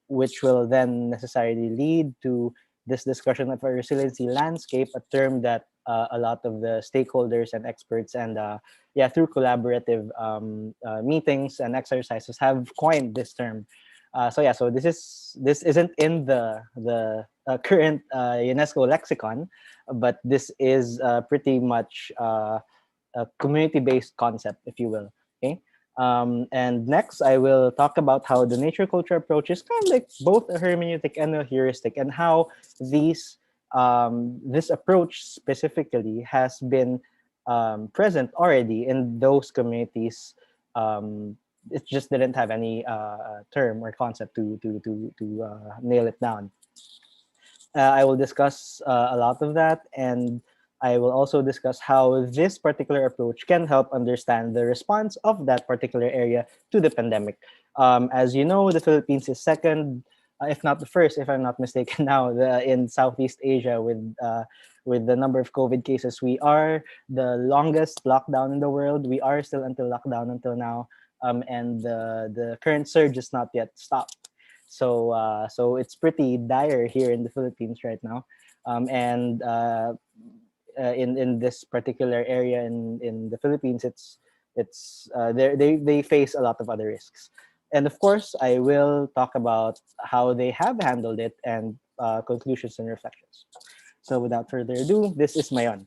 which will then necessarily lead to this discussion of a resiliency landscape, a term that a lot of the stakeholders and experts and through collaborative meetings and exercises have coined this term. So this isn't in the current UNESCO lexicon, but this is pretty much a community-based concept, if you will. Okay. And next, I will talk about how the nature culture approach is kind of like both a hermeneutic and a heuristic, and how this approach specifically has been present already in those communities. It just didn't have any term or concept to nail it down. I will discuss a lot of that, and I will also discuss how this particular approach can help understand the response of that particular area to the pandemic. As you know, the Philippines is second, if not the first, if I'm not mistaken now, in Southeast Asia with the number of COVID cases. We are the longest lockdown in the world. We are still until lockdown until now, and the current surge is not yet stopped. So it's pretty dire here in the Philippines right now, and in this particular area in the Philippines, they face a lot of other risks. And of course, I will talk about how they have handled it and conclusions and reflections. So without further ado, this is Mayon.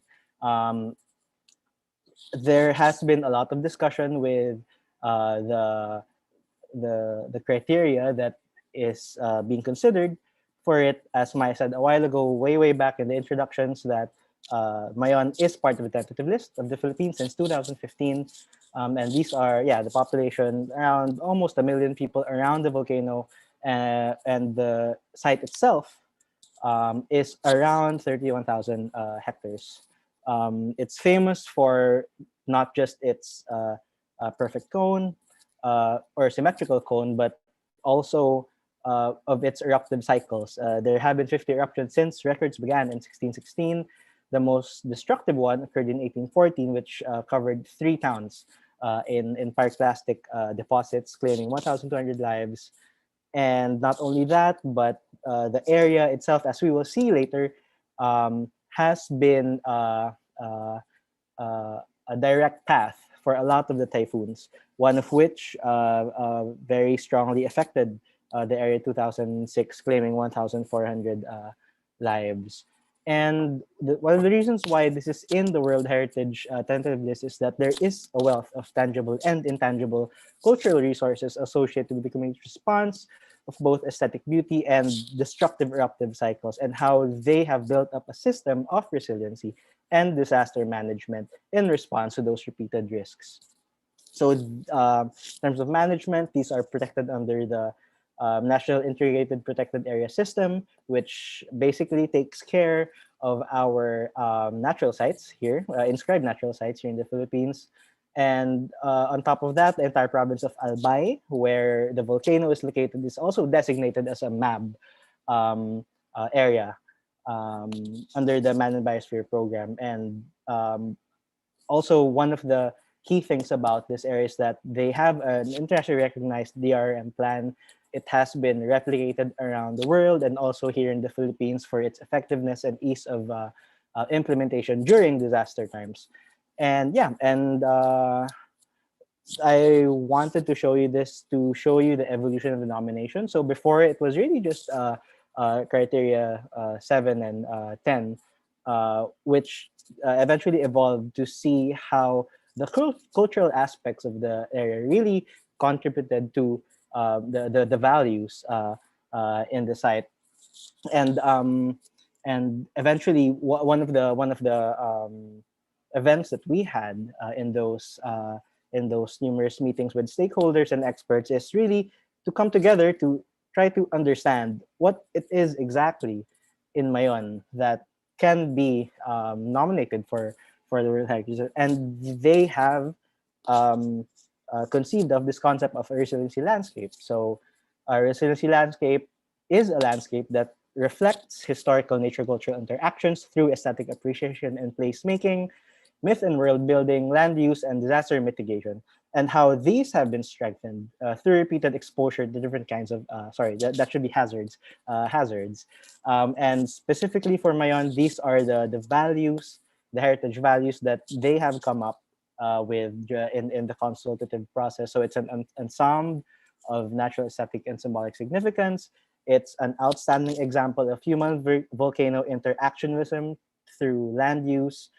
There has been a lot of discussion with the criteria that is being considered for it. As Maya said a while ago, way back in the introductions, that Mayon is part of the tentative list of the Philippines since 2015. And these are, the population, around almost 1 million people around the volcano, and the site itself is around 31,000 hectares. It's famous for not just its perfect cone or symmetrical cone, but also of its eruptive cycles. There have been 50 eruptions since records began in 1616. The most destructive one occurred in 1814, which covered 3 towns in pyroclastic deposits, claiming 1,200 lives. And not only that, but the area itself, as we will see later, has been a direct path for a lot of the typhoons, one of which very strongly affected the area 2006, claiming 1,400 lives. And one of the reasons why this is in the World Heritage tentative list is that there is a wealth of tangible and intangible cultural resources associated with the community response of both aesthetic beauty and destructive eruptive cycles, and how they have built up a system of resiliency and disaster management in response to those repeated risks. So in terms of management, these are protected under the National Integrated Protected Area System, which basically takes care of our natural sites here, inscribed natural sites here in the Philippines. And on top of that, the entire province of Albay, where the volcano is located, is also designated as a MAB area under the Man and Biosphere program. And also one of the key things about this area is that they have an internationally recognized DRM plan. It has been replicated around the world and also here in the Philippines for its effectiveness and ease of implementation during disaster times. And I wanted to show you this to show you the evolution of the nomination. So before, it was really just criteria 7 and 10, which eventually evolved to see how the cultural aspects of the area really contributed to the values in the site, and eventually one of the events that we had in those numerous meetings with stakeholders and experts is really to come together to try to understand what it is exactly in Mayon that can be nominated for the World Heritage. And they have conceived of this concept of a resiliency landscape. So a resiliency landscape is a landscape that reflects historical nature-cultural interactions through aesthetic appreciation and placemaking, myth and world building, land use, and disaster mitigation. and how these have been strengthened through repeated exposure to different kinds of, that should be hazards, and specifically for Mayon, these are the values, the heritage values that they have come up with in the consultative process. So it's an ensemble of natural, aesthetic, and symbolic significance. It's an outstanding example of human volcano interactionism through land use,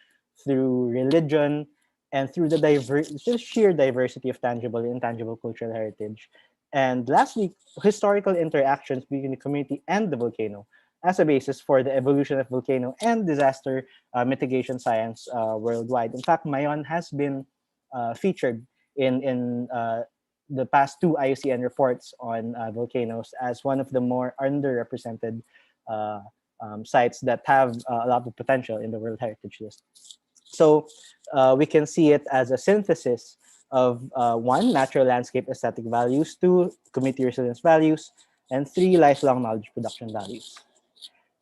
through religion, and through the sheer diversity of tangible and intangible cultural heritage. And lastly, historical interactions between the community and the volcano as a basis for the evolution of volcano and disaster mitigation science worldwide. In fact, Mayon has been featured in the past 2 IUCN reports on volcanoes as one of the more underrepresented sites that have a lot of potential in the World Heritage List. So we can see it as a synthesis of 1, natural landscape aesthetic values, 2, community resilience values, and 3, lifelong knowledge production values.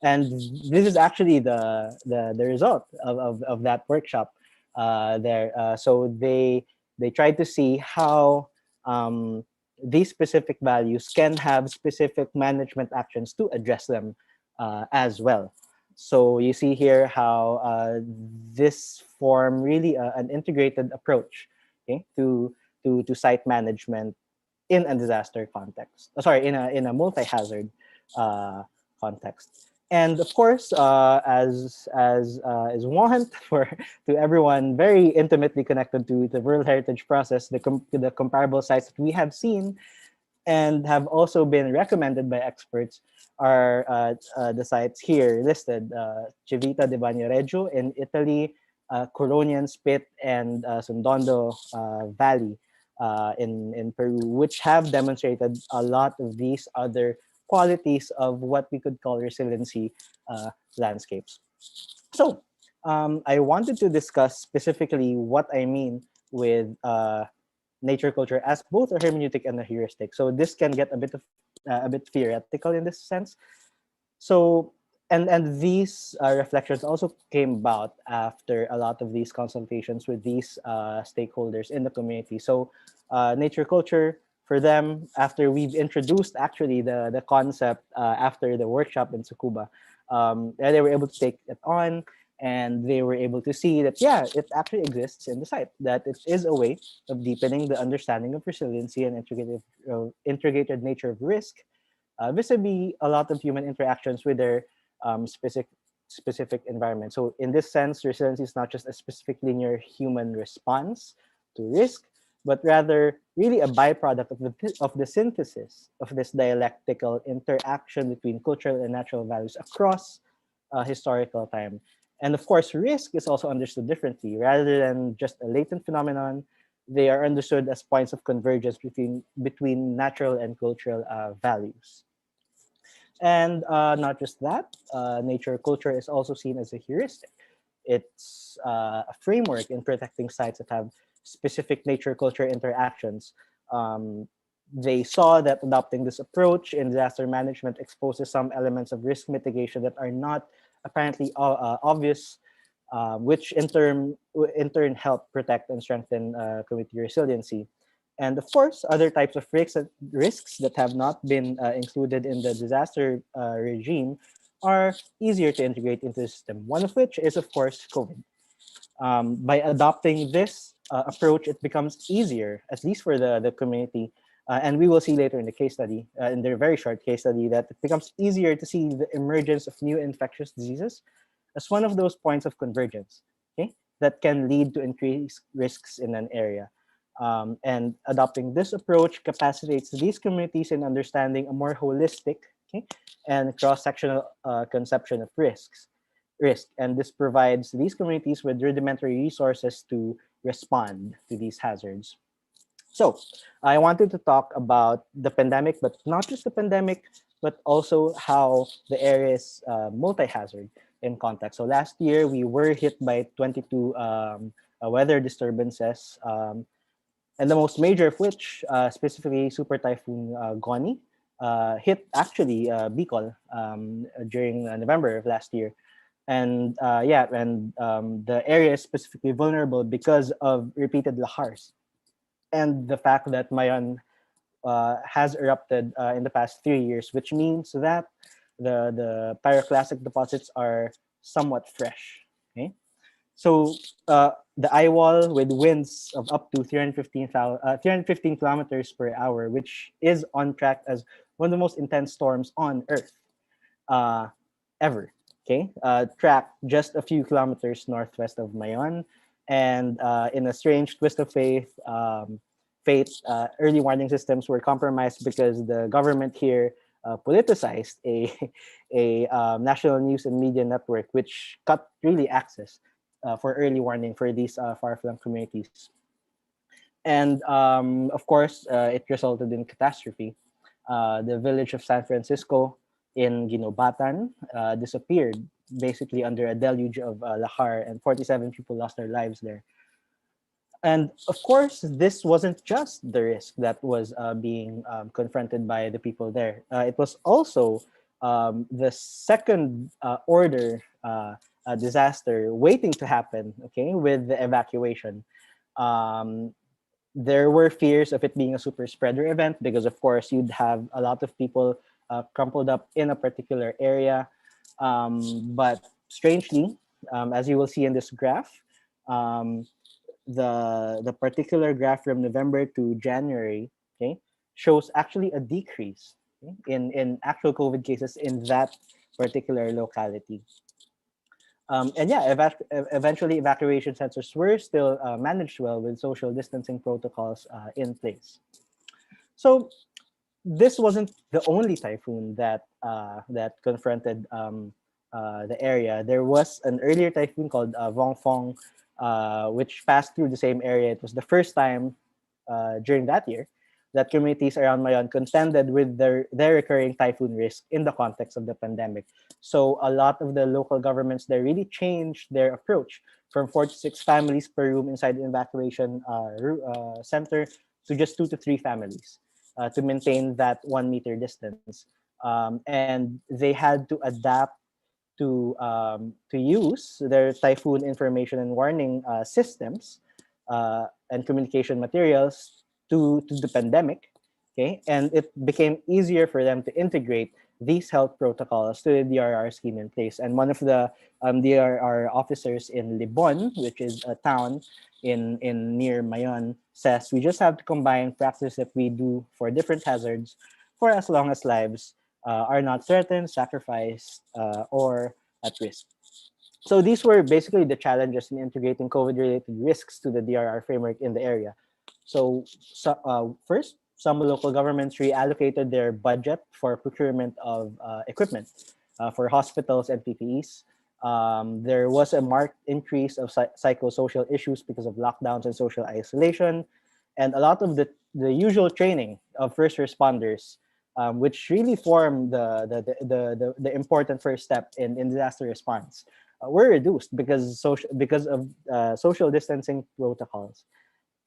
And this is actually the result of that workshop there. So they tried to see how these specific values can have specific management actions to address them as well. So you see here how this form really an integrated approach, okay, to site management in a disaster context. In a multi-hazard context. And of course, as is want to everyone very intimately connected to the World Heritage process, the comparable sites that we have seen and have also been recommended by experts are the sites here listed: Civita di Bagnoregio in Italy, Coronian Spit, and Sundondo Valley in Peru, which have demonstrated a lot of these other qualities of what we could call resiliency landscapes. So I wanted to discuss specifically what I mean with nature culture as both a hermeneutic and a heuristic. So this can get a bit theoretical in this sense. So and these reflections also came about after a lot of these consultations with these stakeholders in the community. So nature culture, for them, after we've introduced actually the concept after the workshop in Tsukuba, they were able to take it on, and they were able to see that, yeah, it actually exists in the site, that it is a way of deepening the understanding of resiliency and integrated nature of risk, vis-a-vis a lot of human interactions with their specific environment. So in this sense, resiliency is not just a specific linear human response to risk, but rather really a byproduct of the synthesis of this dialectical interaction between cultural and natural values across historical time. And of course, risk is also understood differently. Rather than just a latent phenomenon, they are understood as points of convergence between natural and cultural values. And not just that, nature culture is also seen as a heuristic. It's a framework in protecting sites that have specific nature culture interactions. They saw that adopting this approach in disaster management exposes some elements of risk mitigation that are not apparently obvious, which in turn help protect and strengthen community resiliency. And of course, other types of risks that have not been included in the disaster regime are easier to integrate into the system. One of which is, of course, COVID. By adopting this approach, it becomes easier, at least for the community. And we will see later in the case study, in their very short case study, that it becomes easier to see the emergence of new infectious diseases as one of those points of convergence, okay, that can lead to increased risks in an area. And adopting this approach capacitates these communities in understanding a more holistic, okay, and cross-sectional conception of risk. And this provides these communities with rudimentary resources to respond to these hazards. So I wanted to talk about the pandemic, but not just the pandemic, but also how the area is multi-hazard in context. So last year we were hit by 22 weather disturbances, and the most major of which, specifically Super Typhoon Goni, hit actually Bicol during November of last year. And the area is specifically vulnerable because of repeated lahars. and the fact that Mayon has erupted in the past 3 years, which means that the pyroclastic deposits are somewhat fresh. Okay, so the eye wall with winds of up to 315 kilometers per hour, which is on track as one of the most intense storms on Earth ever. Okay, tracked just a few kilometers northwest of Mayon, and in a strange twist of fate, early warning systems were compromised because the government here politicized a national news and media network, which cut really access for early warning for these far-flung communities. And of course, it resulted in catastrophe. The village of San Francisco in Ginobatan disappeared basically under a deluge of lahar, and 47 people lost their lives there. And of course, this wasn't just the risk that was being confronted by the people there. It was also the second order disaster waiting to happen, okay, with the evacuation. There were fears of it being a super spreader event because, of course, you'd have a lot of people crumpled up in a particular area. But strangely, as you will see in this graph, the particular graph from November to January, okay, shows actually a decrease, okay, in actual COVID cases in that particular locality. And yeah, eventually evacuation centers were still managed well with social distancing protocols in place. So this wasn't the only typhoon that that confronted the area. There was an earlier typhoon called Vongfong, which passed through the same area. It was the first time during that year that communities around Mayon contended with their recurring typhoon risk in the context of the pandemic. So a lot of the local governments there really changed their approach from 4 to 6 families per room inside the evacuation center to just 2 to 3 families to maintain that 1 meter distance. And they had to adapt to use their typhoon information and warning systems and communication materials to the pandemic, okay? And it became easier for them to integrate these health protocols to the DRR scheme in place. And one of the DRR officers in Libon, which is a town in near Mayon, says we just have to combine practice that we do for different hazards for as long as lives are not threatened, sacrificed, or at risk. So these were basically the challenges in integrating COVID-related risks to the DRR framework in the area. So first, some local governments reallocated their budget for procurement of equipment for hospitals and PPEs. There was a marked increase of psychosocial issues because of lockdowns and social isolation, and a lot of the usual training of first responders, which really form the important first step in disaster response, were reduced because of social distancing protocols.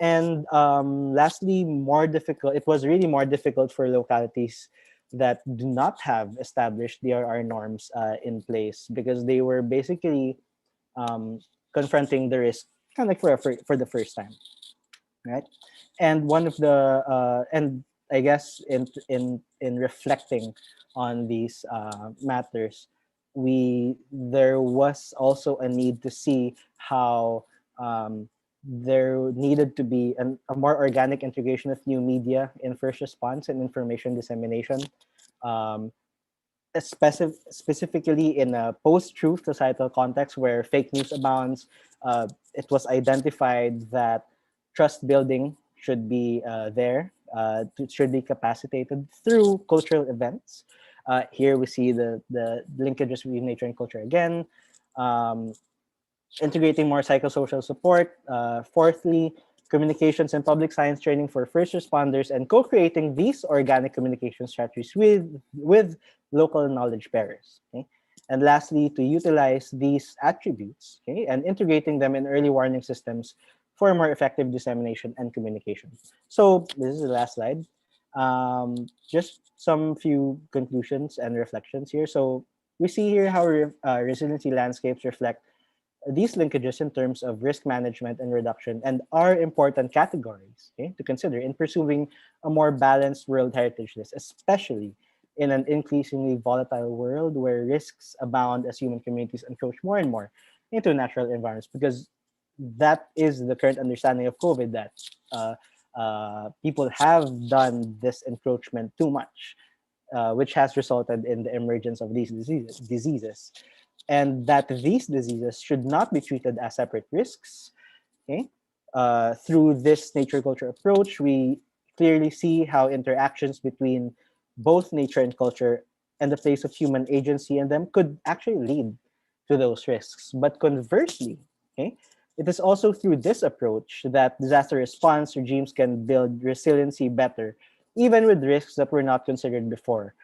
And lastly, it was really more difficult for localities that do not have established DRR norms in place because they were basically confronting the risk kind of like for the first time, right? And one of the and I guess in reflecting on these matters, there was also a need to see how there needed to be a more organic integration of new media in first response and information dissemination, specifically in a post-truth societal context where fake news abounds. It was identified that trust building should be should be capacitated through cultural events. Here we see the linkages between nature and culture again. Integrating more psychosocial support. Fourthly, communications and public science training for first responders, and co-creating these organic communication strategies with local knowledge bearers. Okay? And lastly, to utilize these attributes, okay, and integrating them in early warning systems for more effective dissemination and communication. So this is the last slide. Just some few conclusions and reflections here. So we see here how resiliency landscapes reflect these linkages in terms of risk management and reduction and are important categories, okay, to consider in pursuing a more balanced World Heritage List, especially in an increasingly volatile world where risks abound as human communities encroach more and more into natural environments, because that is the current understanding of COVID, that people have done this encroachment too much, which has resulted in the emergence of these diseases, and that these diseases should not be treated as separate risks. Okay? Through this nature culture approach, we clearly see how interactions between both nature and culture and the place of human agency in them could actually lead to those risks. But conversely, okay, it is also through this approach that disaster response regimes can build resiliency better, even with risks that were not considered before.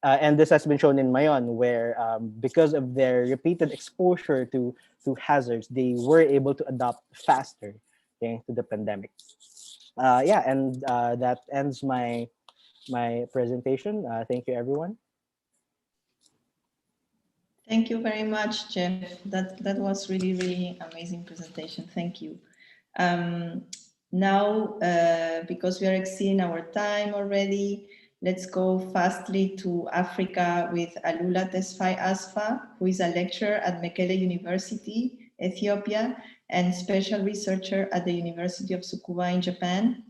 And this has been shown in Mayon, where because of their repeated exposure to hazards, they were able to adapt faster, okay, to the pandemic. Yeah, and that ends my presentation. Thank you, everyone. Thank you very much, Jeff. That was really amazing presentation. Thank you. Now, because we are exceeding our time already, let's go fastly to Africa with Alula Tesfay Asfa, who is a lecturer at Mekelle University, Ethiopia, and special researcher at the University of Tsukuba in Japan.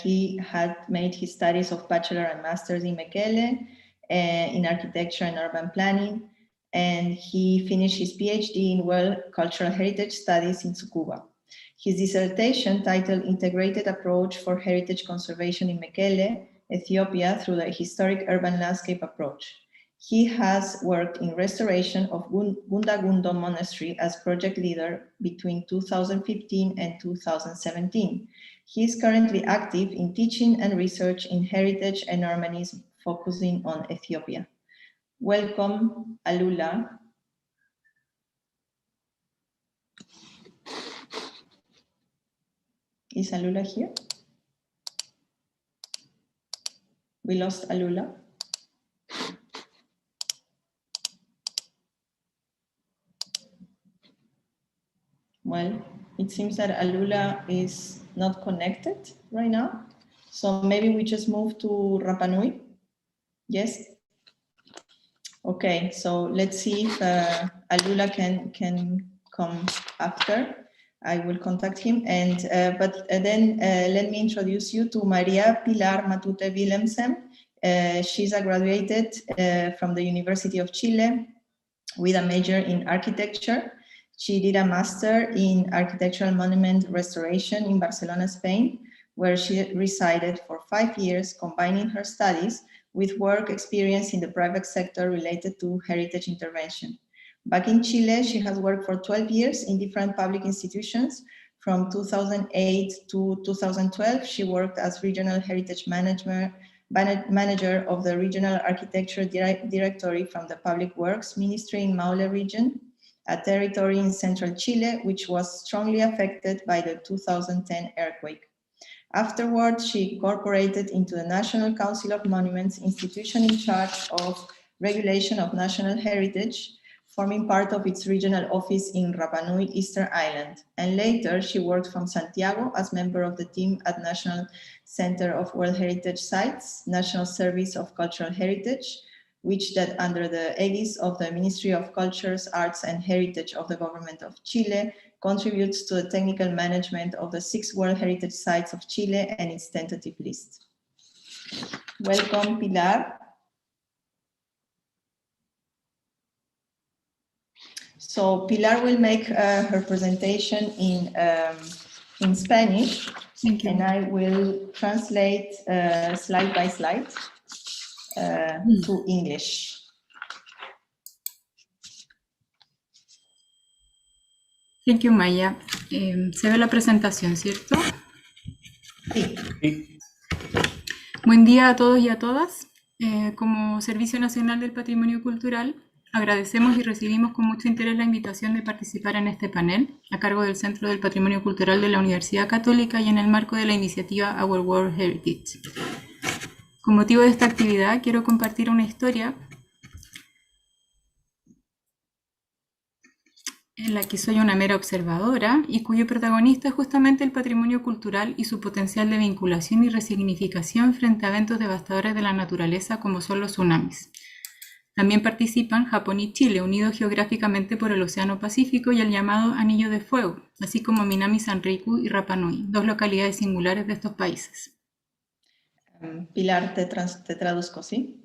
He had made his studies of bachelor and master's in Mekelle in architecture and urban planning, and he finished his PhD in World Cultural Heritage Studies in Tsukuba. His dissertation, titled Integrated Approach for Heritage Conservation in Mekelle, Ethiopia through the Historic Urban Landscape Approach. He has worked in restoration of Gunda Gundo Monastery as project leader between 2015 and 2017. He is currently active in teaching and research in heritage and urbanism, focusing on Ethiopia. Welcome, Alula. Is Alula here? We lost Alula. Well, it seems that Alula is not connected right now. So maybe we just move to Rapa Nui. Yes? Okay, so let's see if Alula can come after. I will contact him. And but then let me introduce you to Maria Pilar Matute Willemsen. She's a graduated from the University of Chile with a major in architecture. She did a master in architectural monument restoration in Barcelona, Spain, where she resided for 5 years, combining her studies with work experience in the private sector related to heritage intervention. Back in Chile, she has worked for 12 years in different public institutions. From 2008 to 2012, she worked as regional heritage manager of the Regional Architecture Directory from the Public Works Ministry in Maule region, a territory in central Chile, which was strongly affected by the 2010 earthquake. Afterwards, she incorporated into the National Council of Monuments, institution in charge of regulation of national heritage, forming part of its regional office in Rapa Nui, Easter Island. And later, she worked from Santiago as member of the team at National Center of World Heritage Sites, National Service of Cultural Heritage, which that under the aegis of the Ministry of Cultures, Arts and Heritage of the Government of Chile, contributes to the technical management of the 6 World Heritage Sites of Chile and its tentative list. Welcome, Pilar. So Pilar will make her presentation in Spanish. Thank you. And I will translate slide by slide to English. Thank you, Maya. ¿Se ve la presentación, cierto? Sí. Buen día a todos y a todas. Como Servicio Nacional del Patrimonio Cultural, agradecemos y recibimos con mucho interés la invitación de participar en este panel a cargo del Centro del Patrimonio Cultural de la Universidad Católica y en el marco de la iniciativa Our World Heritage. Con motivo de esta actividad, quiero compartir una historia en la que soy una mera observadora y cuyo protagonista es justamente el patrimonio cultural y su potencial de vinculación y resignificación frente a eventos devastadores de la naturaleza como son los tsunamis. También participan Japón y Chile, unidos geográficamente por el Océano Pacífico y el llamado Anillo de Fuego, así como Minami-Sanriku y Rapa Nui, dos localidades singulares de estos países. Pilar, te traduzco, ¿sí?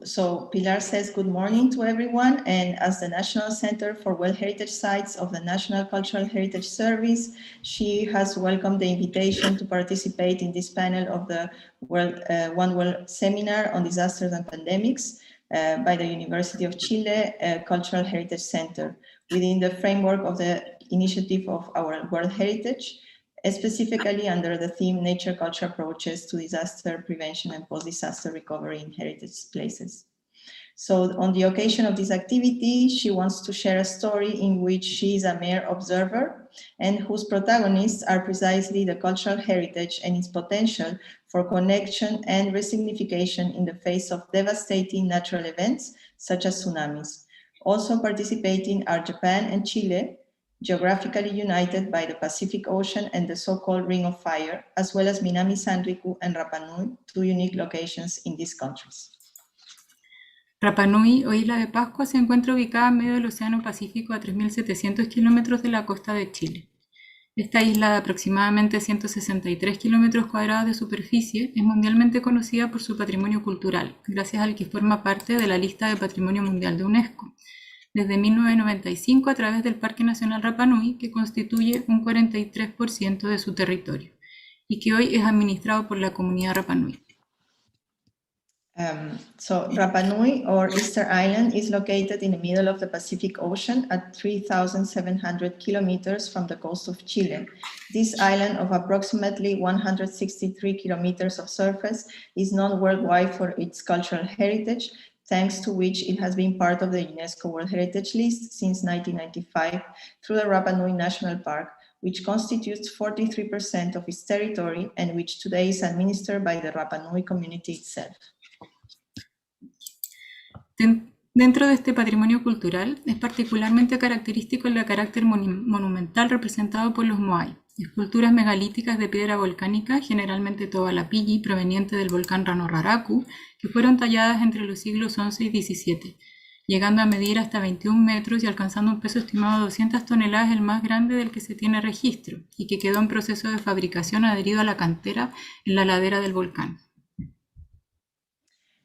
So Pilar says good morning to everyone, and as the National Center for World Heritage Sites of the National Cultural Heritage Service, she has welcomed the invitation to participate in this panel of the One World Seminar on Disasters and Pandemics by the University of Chile Cultural Heritage Center within the framework of the initiative of our World Heritage, specifically under the theme Nature Culture Approaches to Disaster Prevention and Post-Disaster Recovery in Heritage Places. So on the occasion of this activity, she wants to share a story in which she is a mere observer and whose protagonists are precisely the cultural heritage and its potential for connection and resignification in the face of devastating natural events such as tsunamis. Also participating are Japan and Chile, geographically united by the Pacific Ocean and the so-called Ring of Fire, as well as Minami-Sanriku and Rapa Nui, two unique locations in these countries. Rapa Nui o Isla de Pascua se encuentra ubicada en medio del Océano Pacífico a 3.700 kilómetros de la costa de Chile. Esta isla de aproximadamente 163 kilómetros cuadrados de superficie es mundialmente conocida por su patrimonio cultural, gracias al que forma parte de la lista de Patrimonio Mundial de UNESCO, desde 1995 a través del Parque Nacional Rapa Nui, que constituye un 43% de su territorio, y que hoy es administrado por la comunidad Rapa Nui. So Rapa Nui, or Easter Island, is located in the middle of the Pacific Ocean at 3,700 kilometers from the coast of Chile. This island of approximately 163 kilometers of surface is known worldwide for its cultural heritage, thanks to which it has been part of the UNESCO World Heritage List since 1995 through the Rapa Nui National Park, which constitutes 43% of its territory and which today is administered by the Rapa Nui community itself. Dentro de este patrimonio cultural es particularmente característico el carácter monumental representado por los moai, esculturas megalíticas de piedra volcánica, generalmente tobalapilli, proveniente del volcán Rano-Raraku, que fueron talladas entre los siglos XI y XVII, llegando a medir hasta 21 metros y alcanzando un peso estimado de 200 toneladas, el más grande del que se tiene registro, y que quedó en proceso de fabricación adherido a la cantera en la ladera del volcán.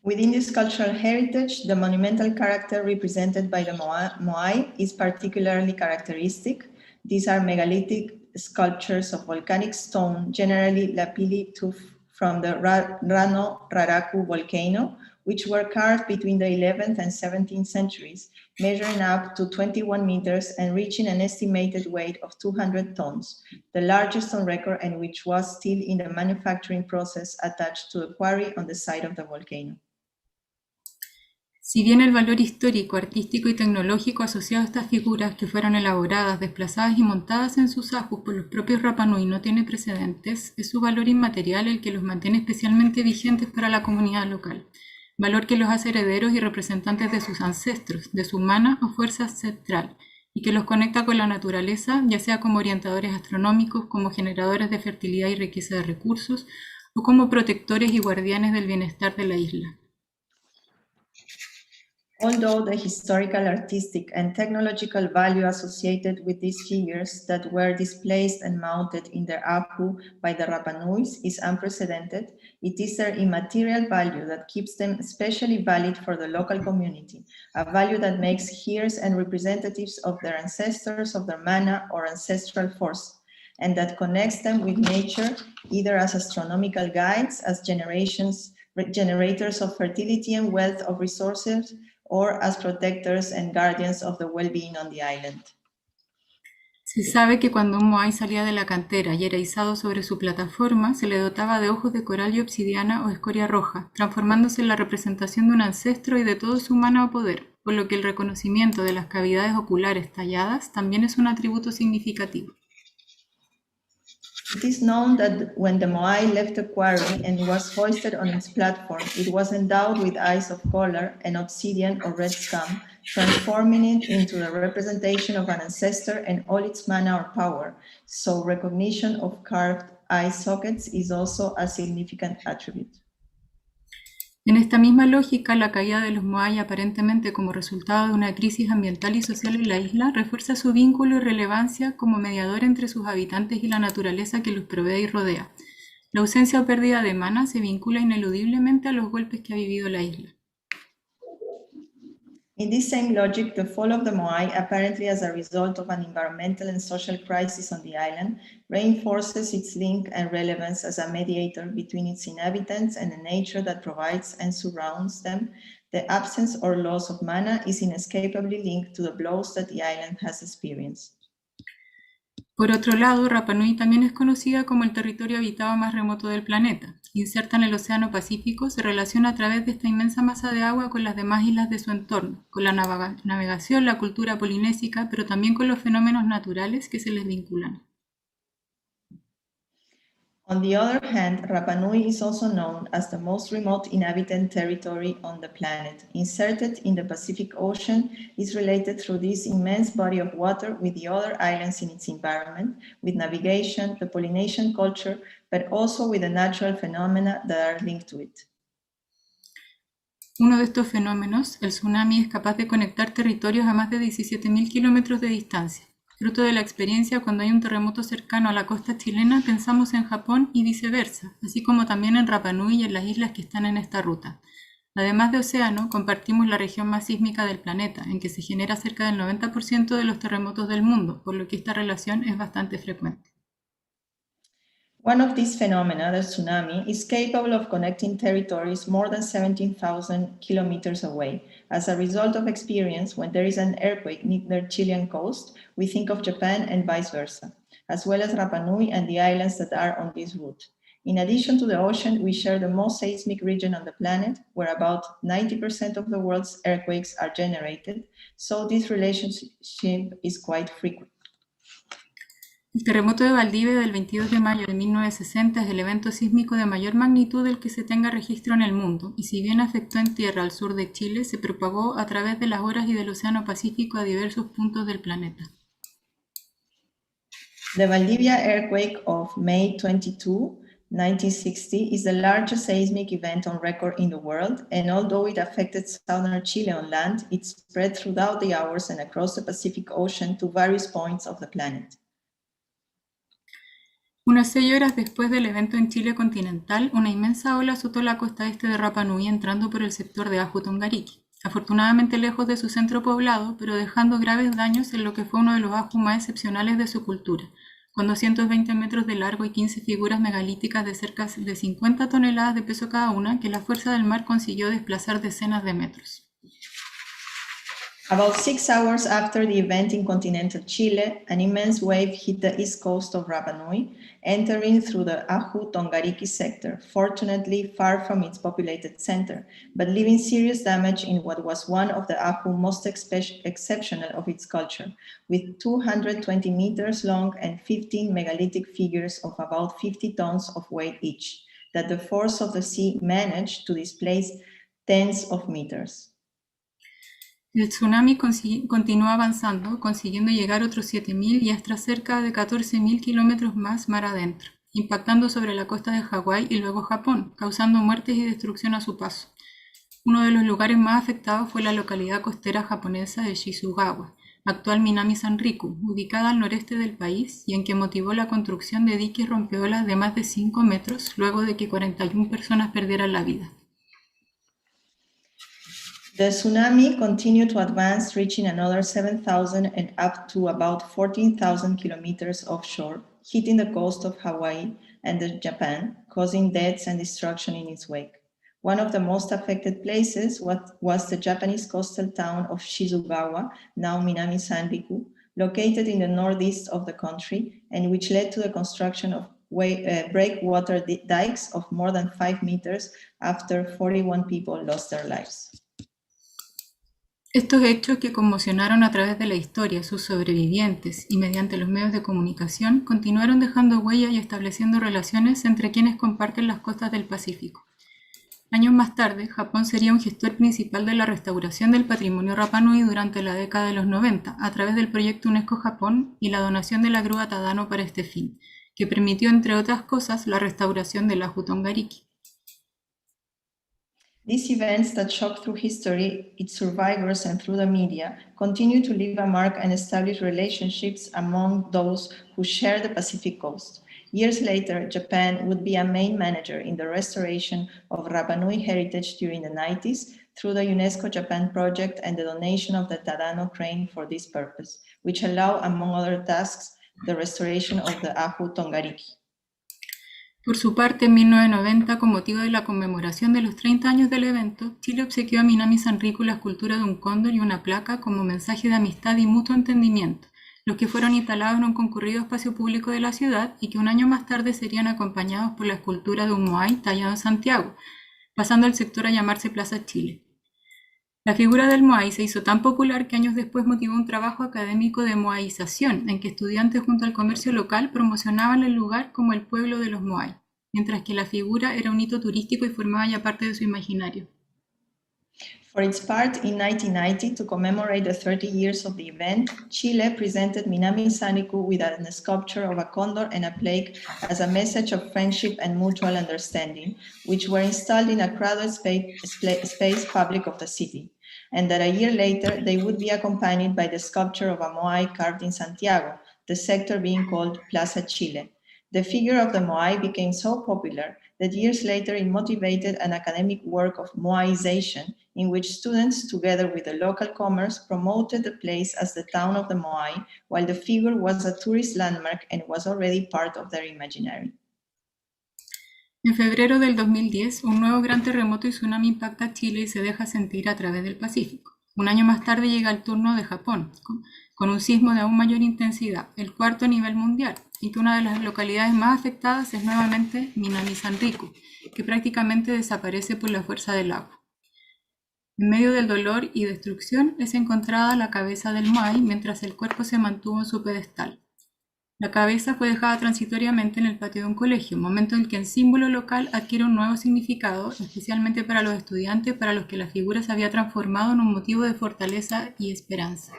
Within this cultural heritage, the monumental character represented by the moai is particularly characteristic. These are megalithic sculptures of volcanic stone, generally lapilli tuff from the Rano-Raraku volcano, which were carved between the 11th and 17th centuries, measuring up to 21 meters and reaching an estimated weight of 200 tons, the largest on record and which was still in the manufacturing process attached to a quarry on the site of the volcano. Si bien el valor histórico, artístico y tecnológico asociado a estas figuras que fueron elaboradas, desplazadas y montadas en sus ajus por los propios Rapa Nui no tiene precedentes, es su valor inmaterial el que los mantiene especialmente vigentes para la comunidad local, valor que los hace herederos y representantes de sus ancestros, de su mana o fuerza ancestral, y que los conecta con la naturaleza, ya sea como orientadores astronómicos, como generadores de fertilidad y riqueza de recursos, o como protectores y guardianes del bienestar de la isla. Although the historical, artistic, and technological value associated with these figures that were displaced and mounted in their apu by the Rapa Nuis is unprecedented, it is their immaterial value that keeps them especially valid for the local community, a value that makes heirs and representatives of their ancestors, of their mana or ancestral force, and that connects them with nature either as astronomical guides, as generators of fertility and wealth of resources, or as protectors and guardians of the well-being on the island. Se sabe que cuando un moai salía de la cantera y era izado sobre su plataforma, se le dotaba de ojos de coral y obsidiana o escoria roja, transformándose en la representación de un ancestro y de todo su mana o poder, por lo que el reconocimiento de las cavidades oculares talladas también es un atributo significativo. It is known that when the Moai left the quarry and was hoisted on its platform, it was endowed with eyes of color and obsidian or red scum, transforming it into the representation of an ancestor and all its mana or power. So recognition of carved eye sockets is also a significant attribute. En esta misma lógica, la caída de los Moai aparentemente como resultado de una crisis ambiental y social en la isla refuerza su vínculo y relevancia como mediador entre sus habitantes y la naturaleza que los provee y rodea. La ausencia o pérdida de mana se vincula ineludiblemente a los golpes que ha vivido la isla. In this same logic, the fall of the Moai, apparently as a result of an environmental and social crisis on the island, reinforces its link and relevance as a mediator between its inhabitants and the nature that provides and surrounds them. The absence or loss of mana is inescapably linked to the blows that the island has experienced. Por otro lado, Rapa Nui también es conocida como el territorio habitado más remoto del planeta. Inserta en el Océano Pacífico, se relaciona a través de esta inmensa masa de agua con las demás islas de su entorno, con la navegación, la cultura polinésica, pero también con los fenómenos naturales que se les vinculan. On the other hand, Rapa Nui is also known as the most remote inhabited territory on the planet. Inserted in the Pacific Ocean, is related through this immense body of water with the other islands in its environment, with navigation, the Polynesian culture, but also with the natural phenomena that are linked to it. Uno de estos fenómenos, el tsunami, es capaz de conectar territorios a más de 17.000 kilómetros de distancia. Fruto de la experiencia, cuando hay un terremoto cercano a la costa chilena, pensamos en Japón y viceversa, así como también en Rapa Nui y en las islas que están en esta ruta. Además de océano, compartimos la región más sísmica del planeta, en que se genera cerca del 90% de los terremotos del mundo, por lo que esta relación es bastante frecuente. One of these phenomena, the tsunami, is capable of connecting territories more than 17,000 kilometers away. As a result of experience, when there is an earthquake near the Chilean coast, we think of Japan and vice versa, as well as Rapa Nui and the islands that are on this route. In addition to the ocean, we share the most seismic region on the planet, where about 90% of the world's earthquakes are generated, so this relationship is quite frequent. El terremoto de Valdivia del 22 de mayo de 1960 es el evento sísmico de mayor magnitud del que se tenga registro en el mundo, y si bien afectó en tierra al sur de Chile, se propagó a través de las horas y del Océano Pacífico a diversos puntos del planeta. The Valdivia earthquake of May 22, 1960 is the largest seismic event on record in the world, and although it affected southern Chile on land, it spread throughout the hours and across the Pacific Ocean to various points of the planet. Unas 6 horas después del evento en Chile continental, una inmensa ola azotó la costa este de Rapa Nui entrando por el sector de Ahu-Tongariki, afortunadamente lejos de su centro poblado, pero dejando graves daños en lo que fue uno de los ahu más excepcionales de su cultura, con 220 metros de largo y 15 figuras megalíticas de cerca de 50 toneladas de peso cada una, que la fuerza del mar consiguió desplazar decenas de metros. About 6 hours after the event in continental Chile, an immense wave hit the east coast of Rapa Nui, entering through the Ahu-Tongariki sector, fortunately far from its populated center, but leaving serious damage in what was one of the Ahu most exceptional of its culture, with 220 meters long and 15 megalithic figures of about 50 tons of weight each, that the force of the sea managed to displace tens of meters. El tsunami continuó avanzando, consiguiendo llegar otros 7.000 y hasta cerca de 14.000 kilómetros más mar adentro, impactando sobre la costa de Hawái y luego Japón, causando muertes y destrucción a su paso. Uno de los lugares más afectados fue la localidad costera japonesa de Shizugawa, actual Minami-Sanriku, ubicada al noreste del país y en que motivó la construcción de diques rompeolas de más de 5 metros luego de que 41 personas perdieran la vida. The tsunami continued to advance, reaching another 7,000 and up to about 14,000 kilometers offshore, hitting the coast of Hawaii and Japan, causing deaths and destruction in its wake. One of the most affected places was the Japanese coastal town of Shizugawa, now Minami-Sanriku, located in the northeast of the country, and which led to the construction of breakwater dikes of more than 5 meters after 41 people lost their lives. Estos hechos que conmocionaron a través de la historia a sus sobrevivientes y mediante los medios de comunicación continuaron dejando huella y estableciendo relaciones entre quienes comparten las costas del Pacífico. Años más tarde, Japón sería un gestor principal de la restauración del patrimonio Rapa Nui durante la década de los 90, a través del proyecto UNESCO Japón y la donación de la grúa Tadano para este fin, que permitió, entre otras cosas, la restauración del Ahu Tongariki. These events that shock through history, its survivors and through the media, continue to leave a mark and establish relationships among those who share the Pacific coast. Years later, Japan would be a main manager in the restoration of Rapa Nui heritage during the 90s through the UNESCO Japan project and the donation of the Tadano crane for this purpose, which allow, among other tasks, the restoration of the Ahu Tongariki. Por su parte, en 1990, con motivo de la conmemoración de los 30 años del evento, Chile obsequió a Minami-Sanriku la escultura de un cóndor y una placa como mensaje de amistad y mutuo entendimiento, los que fueron instalados en un concurrido espacio público de la ciudad y que un año más tarde serían acompañados por la escultura de un moai tallado en Santiago, pasando el sector a llamarse Plaza Chile. La figura del moai se hizo tan popular que años después motivó un trabajo académico de moaización, en que estudiantes junto al comercio local promocionaban el lugar como el pueblo de los moai, mientras que la figura era un hito turístico y formaba ya parte de su imaginario. For its part, in 1990, to commemorate the 30 years of the event, Chile presented Minami-Sanriku with a sculpture of a condor and a plaque as a message of friendship and mutual understanding, which were installed in a crowded space public of the city, and that a year later they would be accompanied by the sculpture of a moai carved in Santiago, the sector being called Plaza Chile. The figure of the moai became so popular that years later it motivated an academic work of moaization, in which students, together with the local commerce, promoted the place as the town of the moai, while the figure was a tourist landmark and was already part of their imaginary. En febrero del 2010, un nuevo gran terremoto y tsunami impacta Chile y se deja sentir a través del Pacífico. Un año más tarde llega el turno de Japón, con un sismo de aún mayor intensidad, el cuarto a nivel mundial, y que una de las localidades más afectadas es nuevamente Minami-Sanriku, que prácticamente desaparece por la fuerza del agua. En medio del dolor y destrucción es encontrada la cabeza del moai mientras el cuerpo se mantuvo en su pedestal. La cabeza fue dejada transitoriamente en el patio de un colegio, momento en que el símbolo local adquiere un nuevo significado, especialmente para los estudiantes para los que la figura se había transformado en un motivo de fortaleza y esperanza.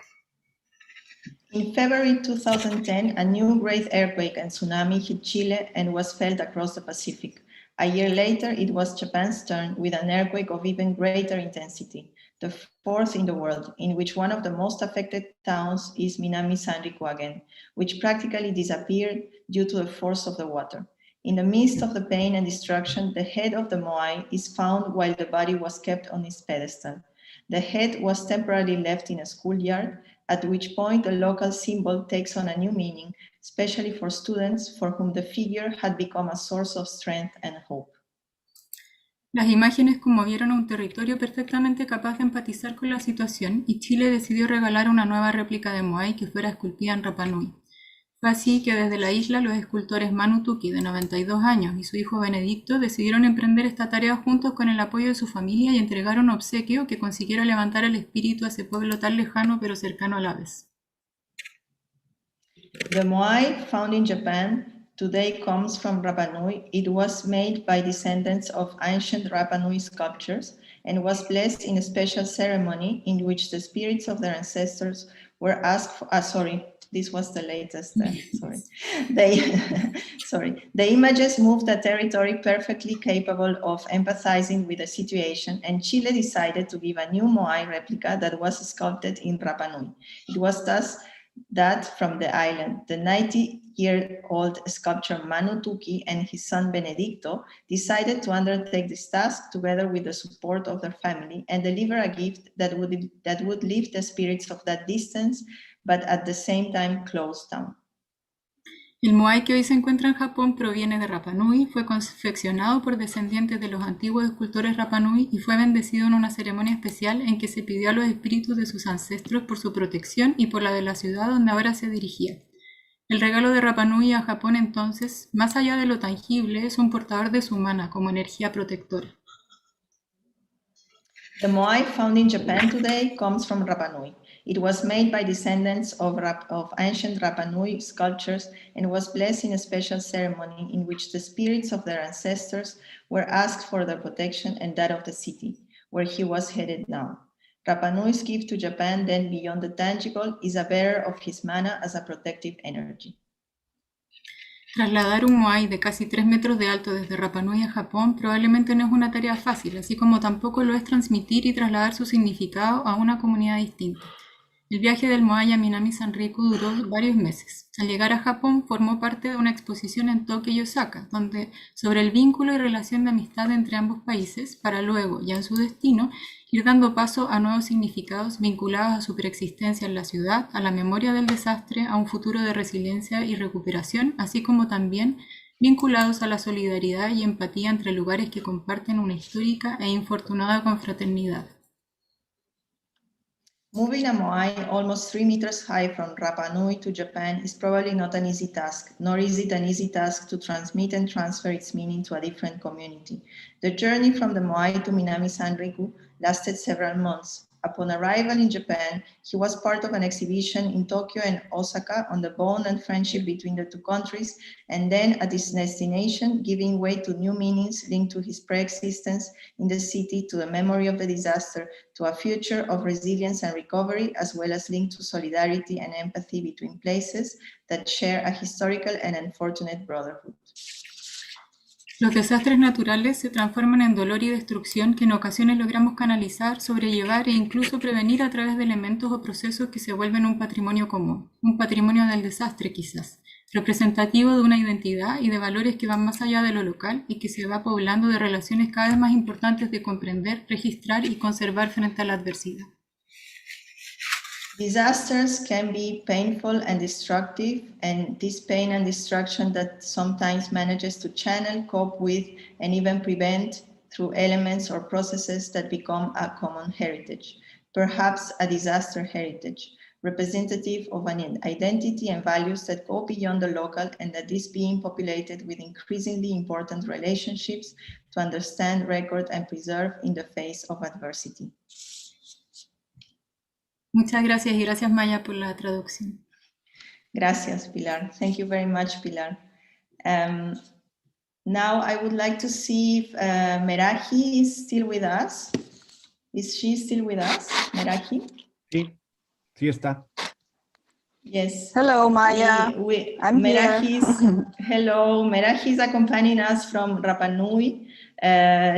In February 2010, a new great earthquake and tsunami hit Chile and was felt across the Pacific. A year later, it was Japan's turn with an earthquake of even greater intensity, the fourth in the world, in which one of the most affected towns is Minami-Sanriku again, which practically disappeared due to the force of the water. In the midst of the pain and destruction, the head of the moai is found while the body was kept on its pedestal. The head was temporarily left in a schoolyard, at which point the local symbol takes on a new meaning, especially for students for whom the figure had become a source of strength and hope. Las imágenes conmovieron a un territorio perfectamente capaz de empatizar con la situación y Chile decidió regalar una nueva réplica de moai que fuera esculpida en Rapa Nui. Fue así que desde la isla los escultores Manu Tuki, de 92 años, y su hijo Benedicto decidieron emprender esta tarea juntos con el apoyo de su familia y entregar un obsequio que consiguiera levantar el espíritu a ese pueblo tan lejano pero cercano a la vez. The moai, found in Japan, today comes from Rapa Nui. It was made by descendants of ancient Rapa Nui sculptures and was blessed in a special ceremony in which the spirits of their ancestors were asked for, this was the latest, The images moved the territory perfectly capable of empathizing with the situation, and Chile decided to give a new moai replica that was sculpted in Rapa Nui. It was thus that from the island, the 90-year-old sculptor Manu Tuki and his son Benedicto decided to undertake this task together with the support of their family and deliver a gift that would lift the spirits of that distance, but at the same time close down. El moai que hoy se encuentra en Japón proviene de Rapa Nui, fue confeccionado por descendientes de los antiguos escultores Rapa Nui y fue bendecido en una ceremonia especial en que se pidió a los espíritus de sus ancestros por su protección y por la de la ciudad donde ahora se dirigía. El regalo de Rapa Nui a Japón entonces, más allá de lo tangible, es un portador de su mana como energía protectora. The moai found in Japan today comes from Rapa Nui. It was made by descendants of ancient Rapa Nui sculptures and was blessed in a special ceremony in which the spirits of their ancestors were asked for their protection and that of the city, where he was headed now. Rapa Nui's gift to Japan, then beyond the tangible, is a bearer of his mana as a protective energy. Trasladar un moai de casi 3 metros de alto desde Rapa Nui a Japón probablemente no es una tarea fácil, así como tampoco lo es transmitir y trasladar su significado a una comunidad distinta. El viaje del moai a Minami-Sanriku duró varios meses. Al llegar a Japón formó parte de una exposición en Tokio y Osaka, sobre el vínculo y relación de amistad entre ambos países, para luego, ya en su destino, ir dando paso a nuevos significados vinculados a su preexistencia en la ciudad, a la memoria del desastre, a un futuro de resiliencia y recuperación, así como también vinculados a la solidaridad y empatía entre lugares que comparten una histórica e infortunada confraternidad. Moving a moai almost 3 meters high from Rapa Nui to Japan is probably not an easy task, nor is it an easy task to transmit and transfer its meaning to a different community. The journey from the moai to Minami-Sanriku lasted several months. Upon arrival in Japan, he was part of an exhibition in Tokyo and Osaka on the bond and friendship between the two countries, and then at his destination, giving way to new meanings linked to his pre-existence in the city, to the memory of the disaster, to a future of resilience and recovery, as well as linked to solidarity and empathy between places that share a historical and unfortunate brotherhood. Los desastres naturales se transforman en dolor y destrucción que en ocasiones logramos canalizar, sobrellevar e incluso prevenir a través de elementos o procesos que se vuelven un patrimonio común, un patrimonio del desastre quizás, representativo de una identidad y de valores que van más allá de lo local y que se va poblando de relaciones cada vez más importantes de comprender, registrar y conservar frente a la adversidad. Disasters can be painful and destructive, and this pain and destruction that sometimes manages to channel, cope with, and even prevent through elements or processes that become a common heritage, perhaps a disaster heritage, representative of an identity and values that go beyond the local, and that is being populated with increasingly important relationships to understand, record, and preserve in the face of adversity. Muchas gracias y gracias Maya por la traducción. Gracias, Pilar. Thank you very much, Pilar. Now I would like to see if Meraji is still with us. Is she still with us, Meraji? Sí, sí está. Yes. Hello, Maya. I'm Meraji here. Hello, Meraji is accompanying us from Rapa Nui.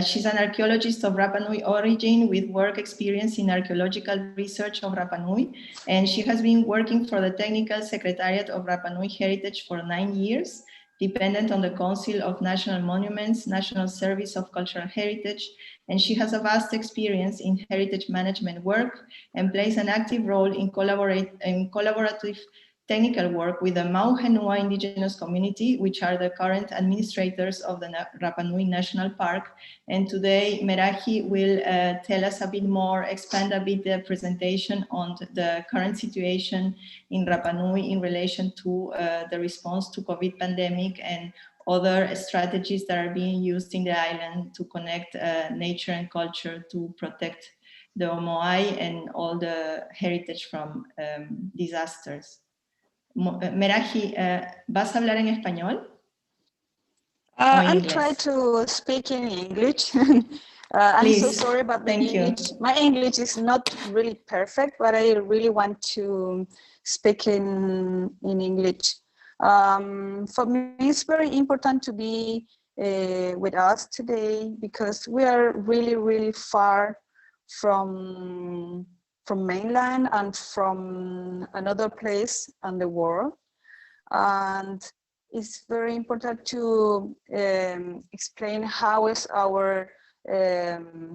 She's an archaeologist of Rapa Nui origin with work experience in archaeological research of Rapa Nui, and she has been working for the Technical Secretariat of Rapa Nui Heritage for 9 years, dependent on the Council of National Monuments, National Service of Cultural Heritage, and she has a vast experience in heritage management work and plays an active role in collaborative technical work with the Mauhenua indigenous community, which are the current administrators of the Rapa Nui National Park. And today, Meraji will tell us a bit more, expand a bit the presentation on the current situation in Rapa Nui in relation to the response to COVID pandemic and other strategies that are being used in the island to connect nature and culture to protect the Moai and all the heritage from disasters. Meraji, ¿vas a hablar en español? I'll try to speak in English. I'm so sorry about the English. My English is not really perfect, but I really want to speak in English. For me, it's very important to be with us today because we are really, really far from mainland and from another place in the world. And it's very important to explain how is our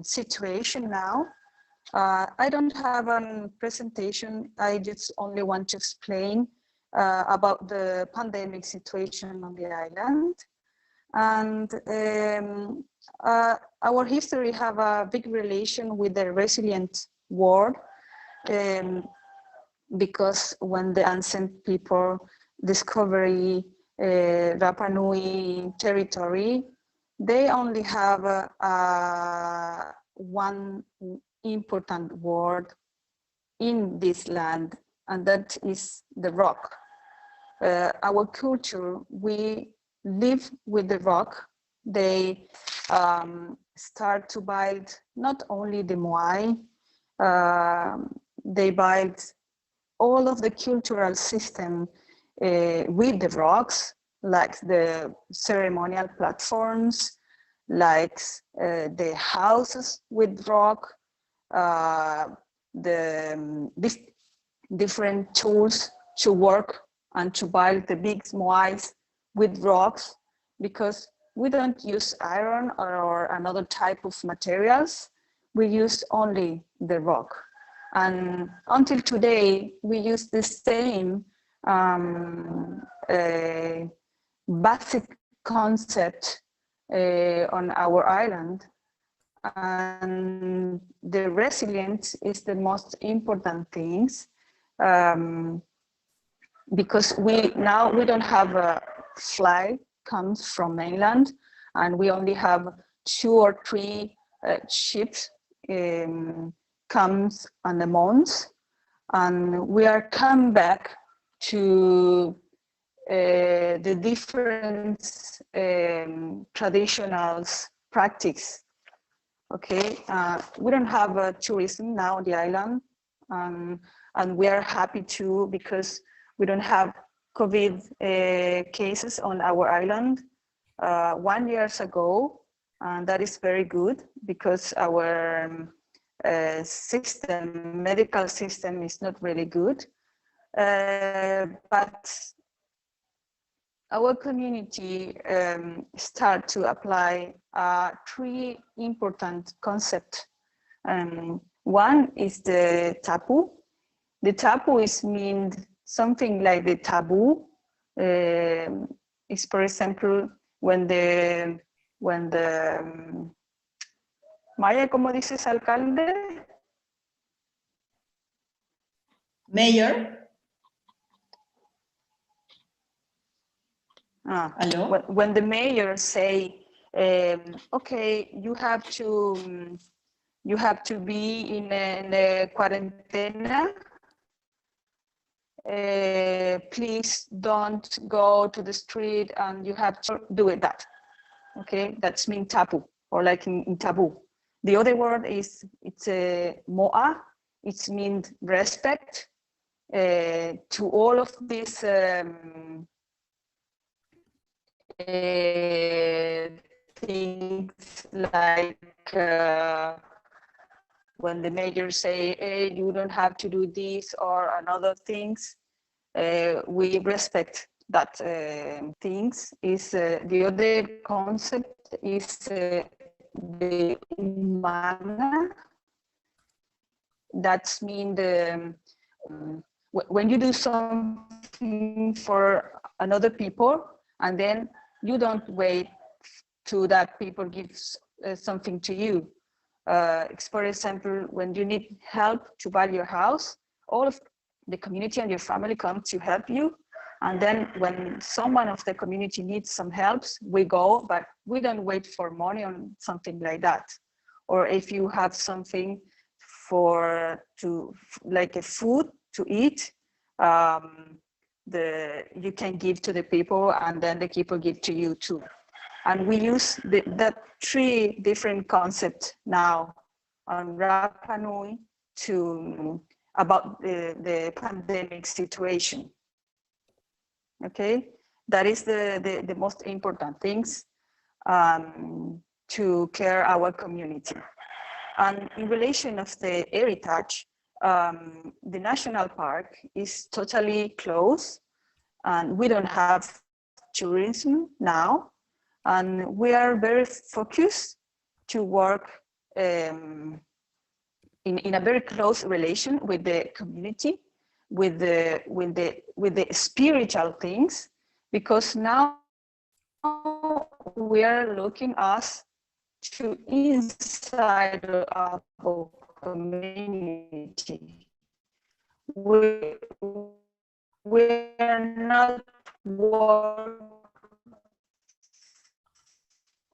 situation now. I don't have a presentation. I just only want to explain about the pandemic situation on the island. And our history have a big relation with the resilient world. Because when the ancient people discover Rapa Nui territory, they only have one important word in this land, and that is the rock. Our culture, we live with the rock. They start to build not only the moai, they build all of the cultural system with the rocks, like the ceremonial platforms, like the houses with rock, the different tools to work and to build the big moais with rocks, because we don't use iron or another type of materials. We use only the rock. And until today, we use the same basic concept on our island. And the resilience is the most important things, because we don't have a flight comes from mainland, and we only have 2 or 3 ships comes on the months, and we are come back to the different traditional practice. Okay, we don't have tourism now on the island, and we are happy too, because we don't have COVID cases on our island 1 year ago, and that is very good, because our medical system is not really good, but our community start to apply 3 important concepts. One is the tapu. The tapu is mean something like the taboo. Is, for example, when the Maya, ¿cómo dices, alcalde? Mayor. Hello? When the mayor say, okay, you have to be in a quarantena. Please don't go to the street, and you have to do it that. Okay, that's mean tapu, or like in taboo. The other word is, it's a moa. It's means respect to all of these things, like when the mayor say, hey, you don't have to do this or another things, we respect that things. Is the other concept is the humana. That's mean the when you do something for another people, and then you don't wait to that people gives something to you. For example, when you need help to buy your house, all of the community and your family come to help you. And then when someone of the community needs some helps, we go, but we don't wait for money on something like that. Or if you have something like a food to eat, you can give to the people, and then the people give to you too. And we use that 3 different concepts now on Rapa Nui about the pandemic situation. Okay, that is the most important things to care our community. And in relation of the heritage, the national park is totally closed, and we don't have tourism now. And we are very focused to work in a very close relation with the community, with the spiritual things, because now we are looking us to inside our community. We are not working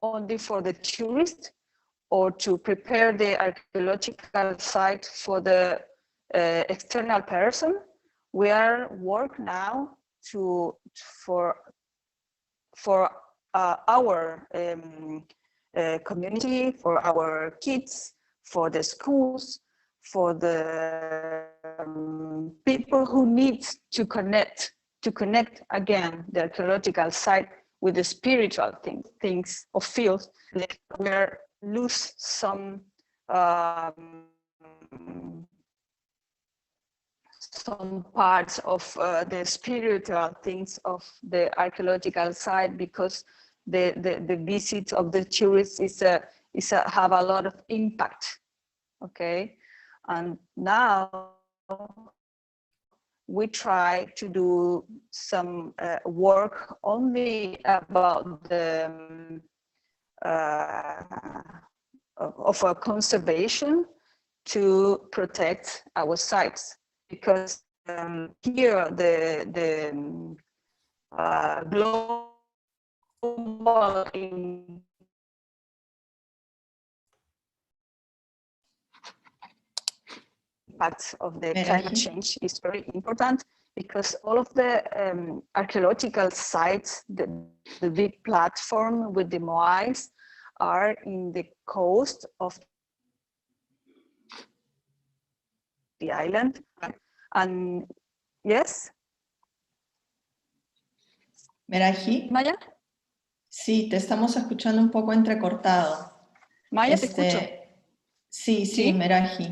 only for the tourists or to prepare the archaeological site for the external person. We are work now for our community, for our kids, for the schools, for the people who need to connect again the archaeological site with the spiritual things of fields. Like we lose some parts of the spiritual things of the archaeological site, because the visit of the tourists have a lot of impact. Okay, and now we try to do some work only about the of a conservation to protect our sites, because here the global impact of the climate change is very important, because all of the archaeological sites, the big platform with the moais, are in the coast of the island. And yes. Meraji. Maya. Sí, te estamos escuchando un poco entrecortado. Maya, te escucho. Sí, Meraji.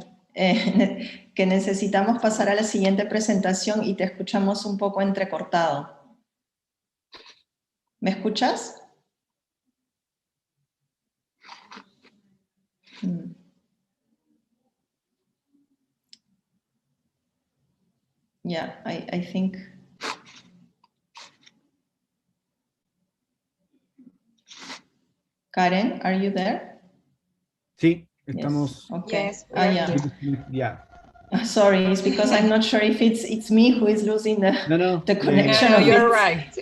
Que necesitamos pasar a la siguiente presentación y te escuchamos un poco entrecortado. ¿Me escuchas? Yeah, I think. Karen, are you there? Sí, estamos. Yes. Okay. Yes, Yeah. Sorry, it's because I'm not sure if it's me who is losing the connection. No, you're right.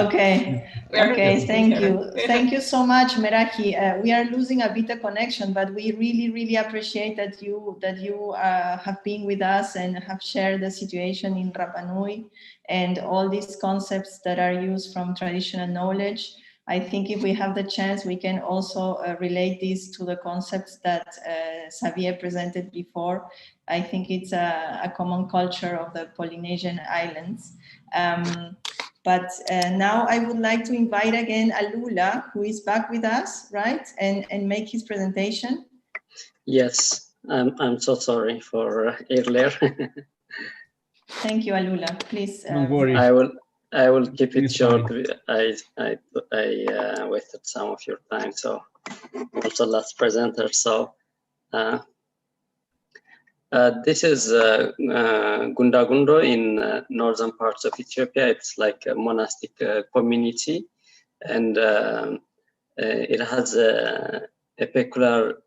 Okay. Okay, thank you. Thank you so much, Meraji. We are losing a bit the connection, but we really appreciate that you have been with us and have shared the situation in Rapa Nui and all these concepts that are used from traditional knowledge. I think if we have the chance, we can also relate this to the concepts that Xavier presented before. I think it's a common culture of the Polynesian islands. But now I would like to invite again Alula, who is back with us, right? And make his presentation. Yes, I'm so sorry for earlier. Thank you, Alula. Please. Don't worry. I will keep it short. I wasted some of your time, so also last presenter. So this is Gunda Gundo in northern parts of Ethiopia. It's like a monastic community, and it has a peculiar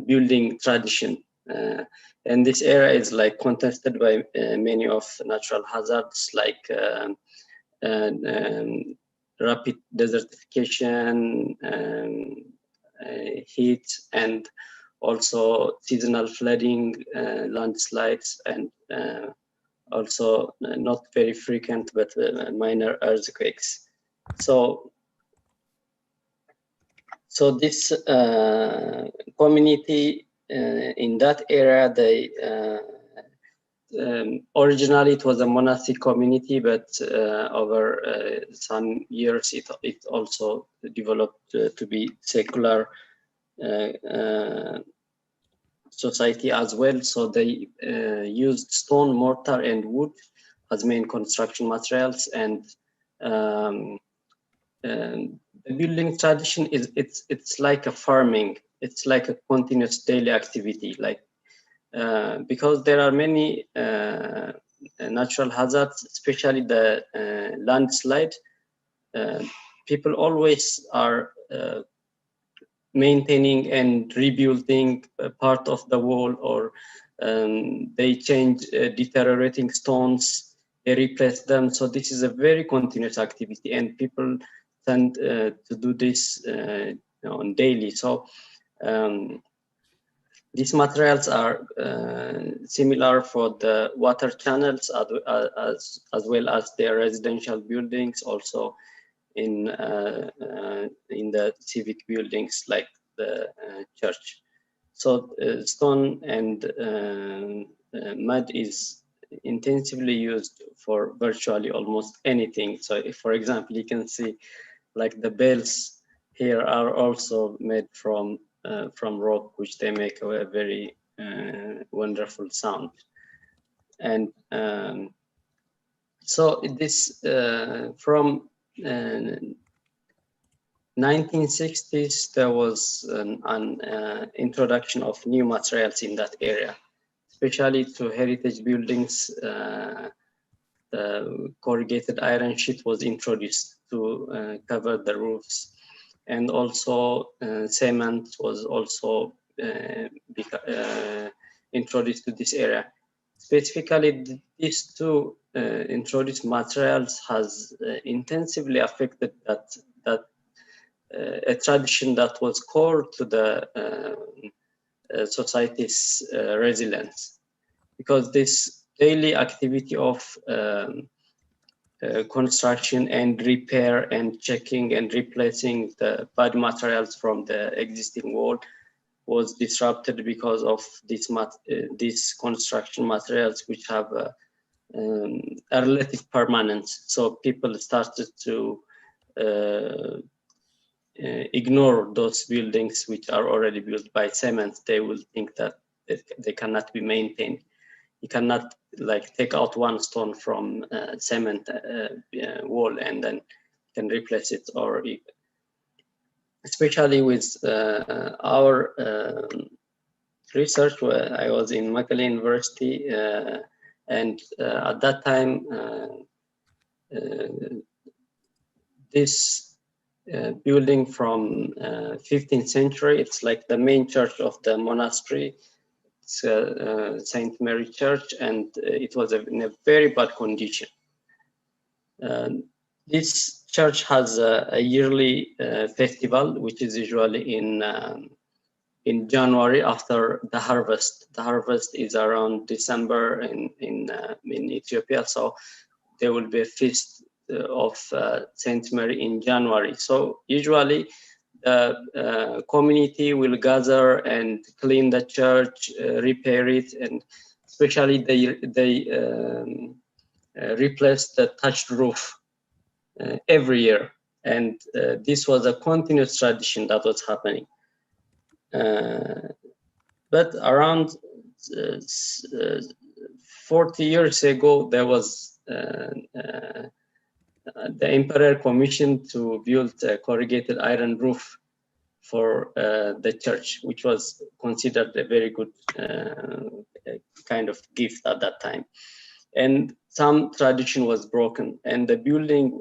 building tradition. And this area is like contested by many of natural hazards like rapid desertification, heat, and also seasonal flooding, landslides, and also not very frequent but minor earthquakes. So this community in that area, they originally it was a monastic community, but over some years it also developed to be secular society as well. So they used stone, mortar, and wood as main construction materials, and the building tradition is it's like a farming. It's like a continuous daily activity, like because there are many natural hazards, especially the landslide. People always are maintaining and rebuilding a part of the wall, or they change deteriorating stones, they replace them. So this is a very continuous activity, and people tend to do this on daily. So these materials are similar for the water channels as well as their residential buildings, also in the civic buildings like the church. So stone and mud is intensively used for virtually almost anything. So if, for example, you can see like the bells here are also made from rock, which they make a very wonderful sound. And so this from 1960s, there was an introduction of new materials in that area, especially to heritage buildings. Corrugated iron sheet was introduced to cover the roofs, and also cement was also introduced to this area. Specifically, these two introduced materials has intensively affected that a tradition that was core to the society's resilience, because this daily activity of construction and repair and checking and replacing the bad materials from the existing wall was disrupted because of these construction materials, which have a relative permanence. So people started to ignore those buildings which are already built by cement. They will think that they cannot be maintained. You cannot like take out one stone from cement wall and then you can replace it, or especially with our research. Where I was in Mekelle University, and at that time, this building from 15th century, it's like the main church of the monastery. It's Saint Mary Church, and it was in a very bad condition. This church has a yearly festival, which is usually in January after the harvest. The harvest is around December in Ethiopia, so there will be a feast of Saint Mary in January. So usually the community will gather and clean the church, repair it, and especially they replace the thatched roof every year. And this was a continuous tradition that was happening. But around 40 years ago, there was the Emperor commissioned to build a corrugated iron roof for the church, which was considered a very good kind of gift at that time. And some tradition was broken, and the building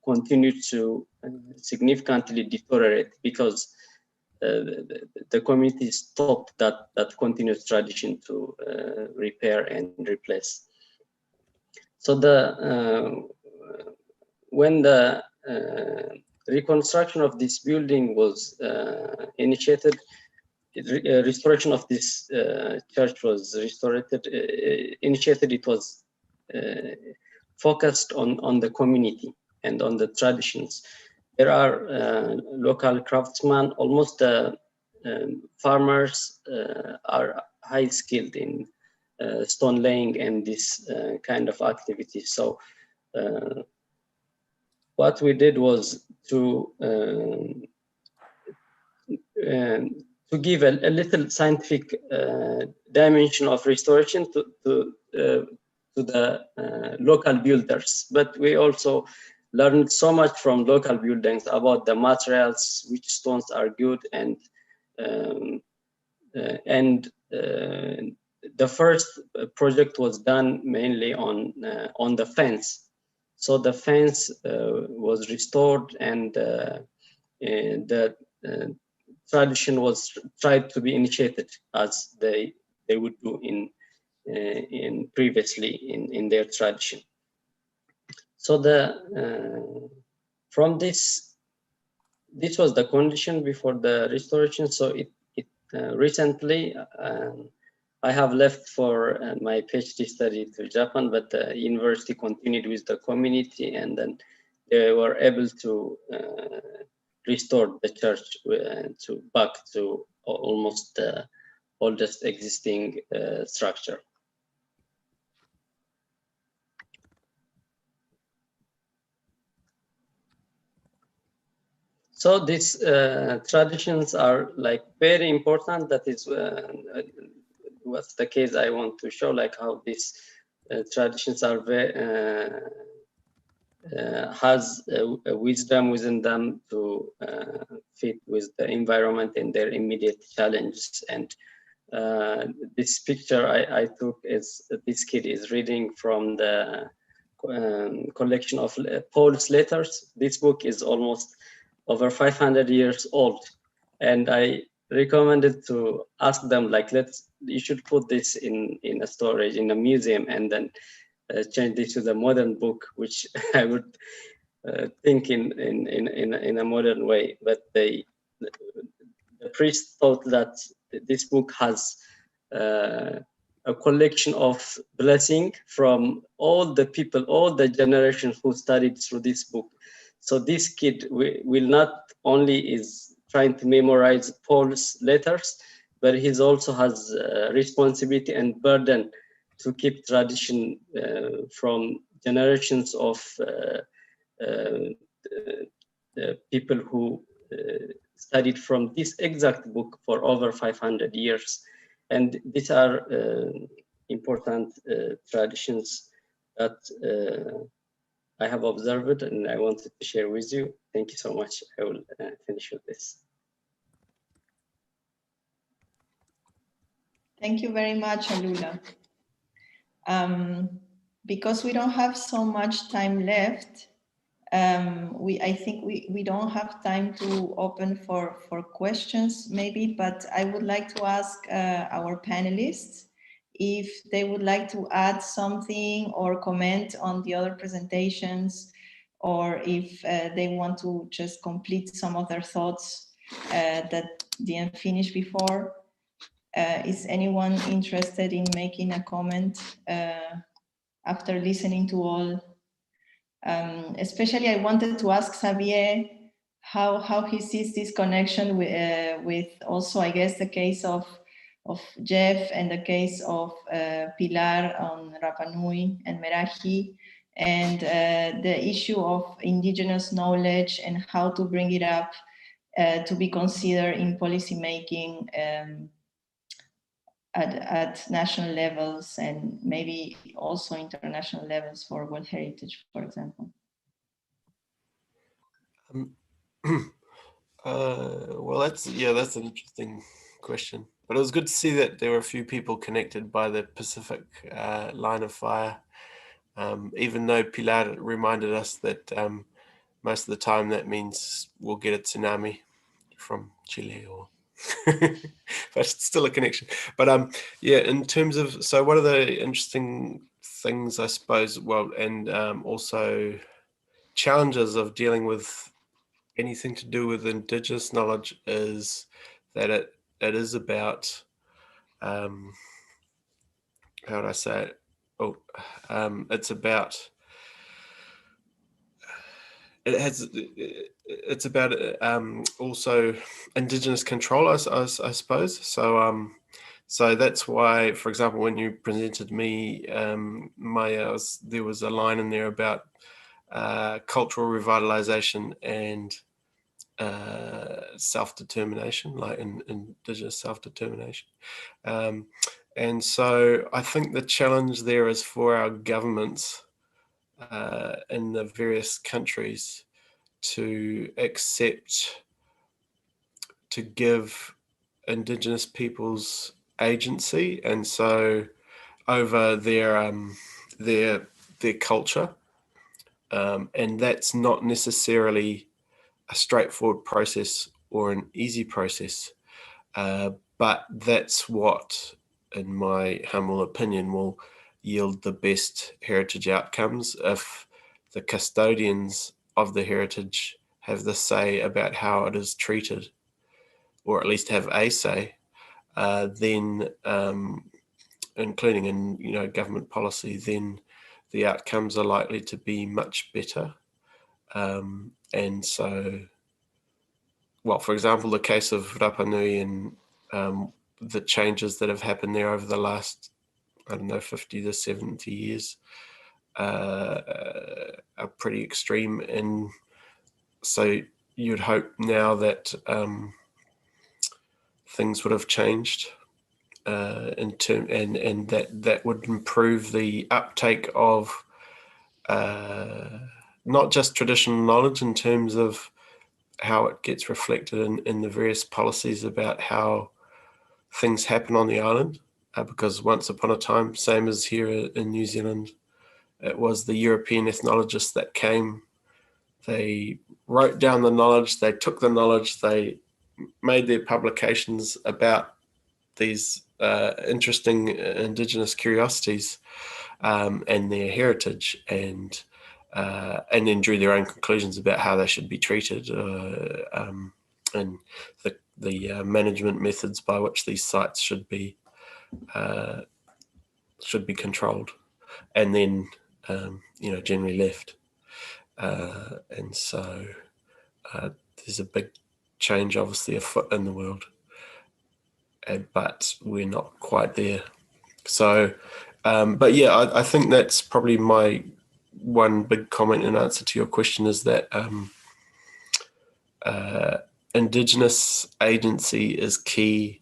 continued to significantly deteriorate because the community stopped that continuous tradition to repair and replace. So when the reconstruction of this building was initiated, restoration of this church was initiated. It was focused on the community and on the traditions. There are local craftsmen. Almost the farmers are high skilled in stone laying and this kind of activities. So what we did was to give a little scientific dimension of restoration to the local builders, but we also learned so much from local buildings about the materials, which stones are good, and the first project was done mainly on the fence. So the fence was restored, and the tradition was tried to be initiated as they would do in previously in their tradition. So from this this was the condition before the restoration. So recently, I have left for my PhD study to Japan, but the university continued with the community, and then they were able to restore the church back to almost the oldest existing structure. So these traditions are like very important. That is what's the case I want to show, like how these traditions are very, has a wisdom within them to fit with the environment and their immediate challenges. And this picture I took is this kid is reading from the collection of Paul's letters. This book is almost over 500 years old, and I recommended to ask them, like, you should put this in a storage in a museum, and then change this to the modern book, which I would think in a modern way. But the priest thought that this book has a collection of blessing from all the people, all the generations who studied through this book. So this kid will not only is trying to memorize Paul's letters, but he also has responsibility and burden to keep tradition from generations of people who studied from this exact book for over 500 years. And these are important traditions that I have observed and I wanted to share with you. Thank you so much. I will finish with this. Thank you very much, Alula. Because we don't have so much time left, I think we don't have time to open for questions maybe, but I would like to ask our panelists if they would like to add something or comment on the other presentations, or if they want to just complete some of their thoughts that didn't finish before. Is anyone interested in making a comment after listening to all? Especially I wanted to ask Xavier how he sees this connection with also, I guess, the case of Jeff and the case of Pilar on Rapa Nui and Meraji, and the issue of indigenous knowledge and how to bring it up to be considered in policy making at national levels and maybe also international levels for World Heritage, for example. Well, that's an interesting question. But it was good to see that there were a few people connected by the Pacific line of fire, even though Pilar reminded us that most of the time that means we'll get a tsunami from Chile, or but it's still a connection. But yeah, in terms of, so one of the interesting things, I suppose, well, and also challenges of dealing with anything to do with indigenous knowledge is that it is about how would I say it? It's about it's about also indigenous control, I suppose. So so that's why, for example, when you presented me, Maya, there was a line in there about cultural revitalization and self-determination, like indigenous self-determination. And so I think the challenge there is for our governments in the various countries to accept, to give indigenous peoples agency, and so over their culture, and that's not necessarily a straightforward process or an easy process, but that's what, in my humble opinion, will yield the best heritage outcomes if the custodians of the heritage have the say about how it is treated, or at least have a say, then including in government policy, then the outcomes are likely to be much better. And so, well, for example, the case of Rapa Nui and the changes that have happened there over the last, I don't know, 50 to 70 years are pretty extreme. And so you'd hope now that things would have changed and that would improve the uptake of not just traditional knowledge in terms of how it gets reflected in the various policies about how things happen on the island, because once upon a time, same as here in New Zealand, it was the European ethnologists that came, they wrote down the knowledge, they took the knowledge, they made their publications about these interesting indigenous curiosities and their heritage, and then drew their own conclusions about how they should be treated and the management methods by which these sites should be controlled, and then generally left. And so there's a big change obviously afoot in the world, but we're not quite there. So but yeah, I think that's probably my one big comment in answer to your question, is that Indigenous agency is key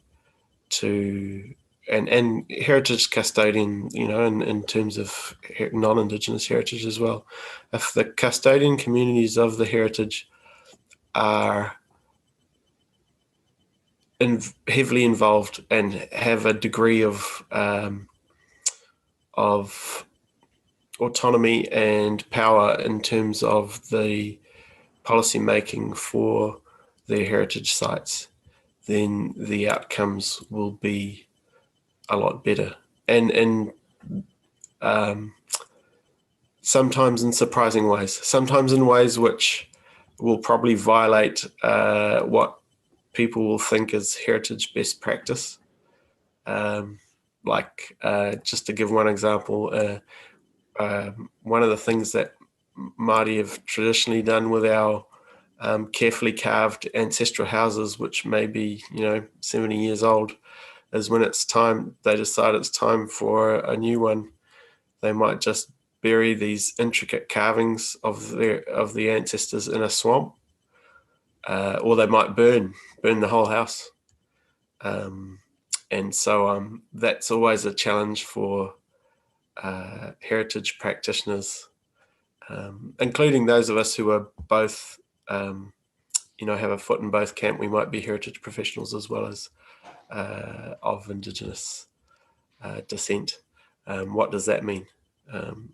to, and heritage custodian, in terms of non-Indigenous heritage as well. If the custodian communities of the heritage are heavily involved and have a degree of autonomy and power in terms of the policy making for their heritage sites, then the outcomes will be a lot better. And sometimes in surprising ways, sometimes in ways which will probably violate what people will think is heritage best practice. Just to give one example, one of the things that Māori have traditionally done with our carefully carved ancestral houses, which may be 70 years old, is when it's time, they decide it's time for a new one, they might just bury these intricate carvings of the ancestors in a swamp, or they might burn the whole house. And so that's always a challenge for heritage practitioners, including those of us who are both, have a foot in both camp. We might be heritage professionals as well as of Indigenous descent. What does that mean? And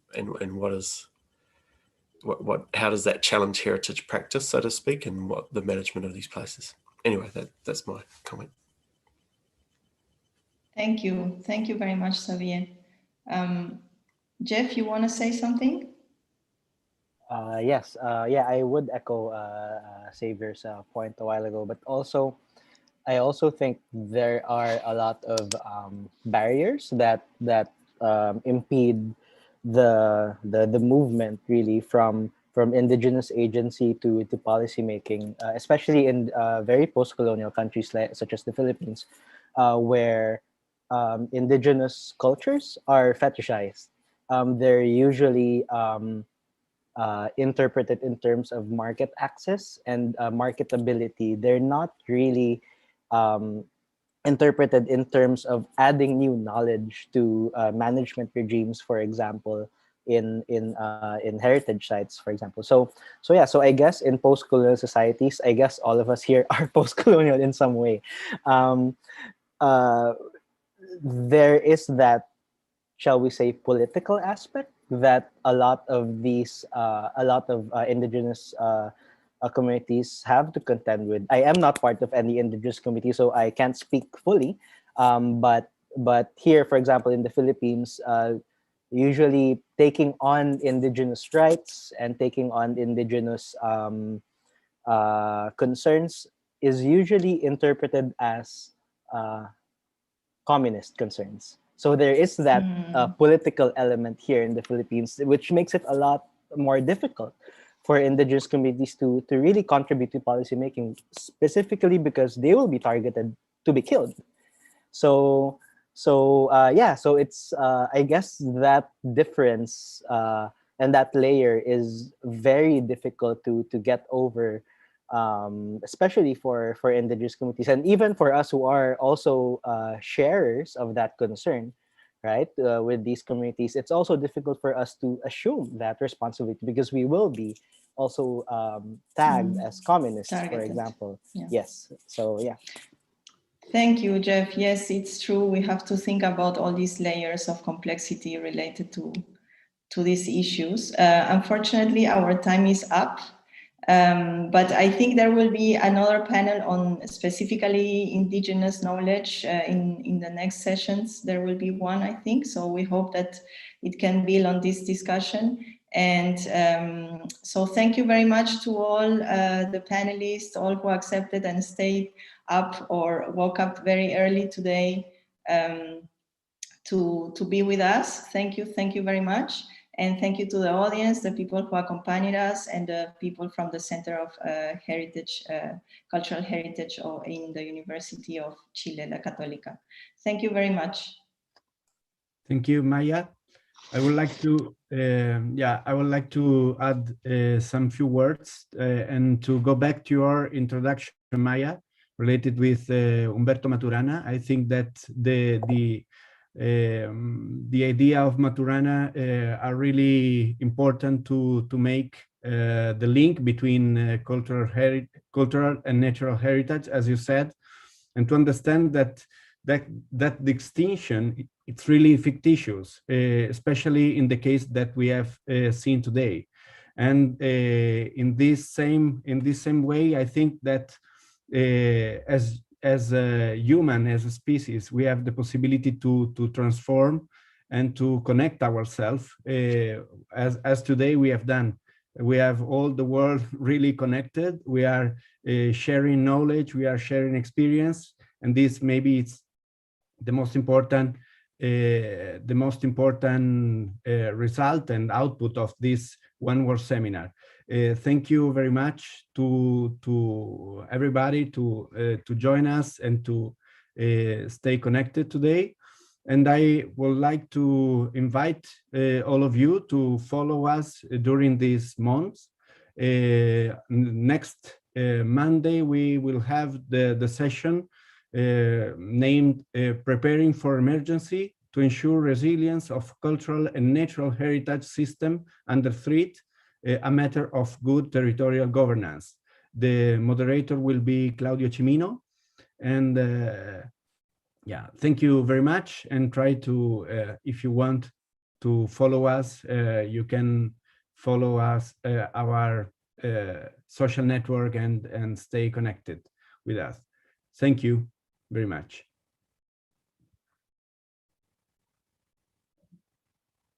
how does that challenge heritage practice, so to speak, and what the management of these places? Anyway, that's my comment. Thank you very much, Xavier. Jeff, you want to say something? Yes, I would echo Xavier's point a while ago, but I also think there are a lot of barriers that impede the movement really from Indigenous agency to policy making, especially in very post-colonial countries such as the Philippines, where Indigenous cultures are fetishized. They're usually interpreted in terms of market access and marketability. They're not really interpreted in terms of adding new knowledge to management regimes, for example, in heritage sites, for example. So I guess in post-colonial societies, I guess all of us here are post-colonial in some way. There is that, shall we say, political aspect that a lot of Indigenous communities have to contend with. I am not part of any Indigenous community, so I can't speak fully. But here, for example, in the Philippines, usually taking on Indigenous rights and taking on Indigenous concerns is usually interpreted as communist concerns. So there is that political element here in the Philippines, which makes it a lot more difficult for indigenous communities to really contribute to policymaking, specifically because they will be targeted to be killed. So it's I guess that difference and that layer is very difficult to get over, especially for indigenous communities, and even for us who are also sharers of that concern, right? With these communities, it's also difficult for us to assume that responsibility because we will be also tagged as communists, for example. Yeah. Yes. So yeah. Thank you, Jeff. Yes, it's true. We have to think about all these layers of complexity related to these issues. Unfortunately, our time is up. But I think there will be another panel on specifically indigenous knowledge in the next sessions. There will be one, I think. So we hope that it can build on this discussion. And so thank you very much to all the panelists, all who accepted and stayed up or woke up very early today to be with us. Thank you very much. And thank you to the audience, the people who accompanied us, and the people from the Center of Cultural Heritage in the University of Chile, La Católica. Thank you very much. Thank you, Maya. I would like to, add some few words and to go back to your introduction, Maya, related with Umberto Maturana. I think that the idea of Maturana are really important to make the link between cultural and natural heritage, as you said, and to understand that the extinction, it's really fictitious, especially in the case that we have seen today. And in this same way, I think that as a human, as a species, we have the possibility to transform and to connect ourselves as today we have done. We have all the world really connected. We are sharing knowledge, we are sharing experience, and this maybe it's the most important result and output of this One World seminar. Thank you very much to everybody to join us and to stay connected today. And I would like to invite all of you to follow us during these months. Next Monday, we will have the session named Preparing for Emergency to Ensure Resilience of Cultural and Natural Heritage System Under Threat, a Matter of Good Territorial Governance. The moderator will be Claudio Cimino. And thank you very much. And try to, if you want to follow us, you can follow us, our social network and stay connected with us. Thank you very much.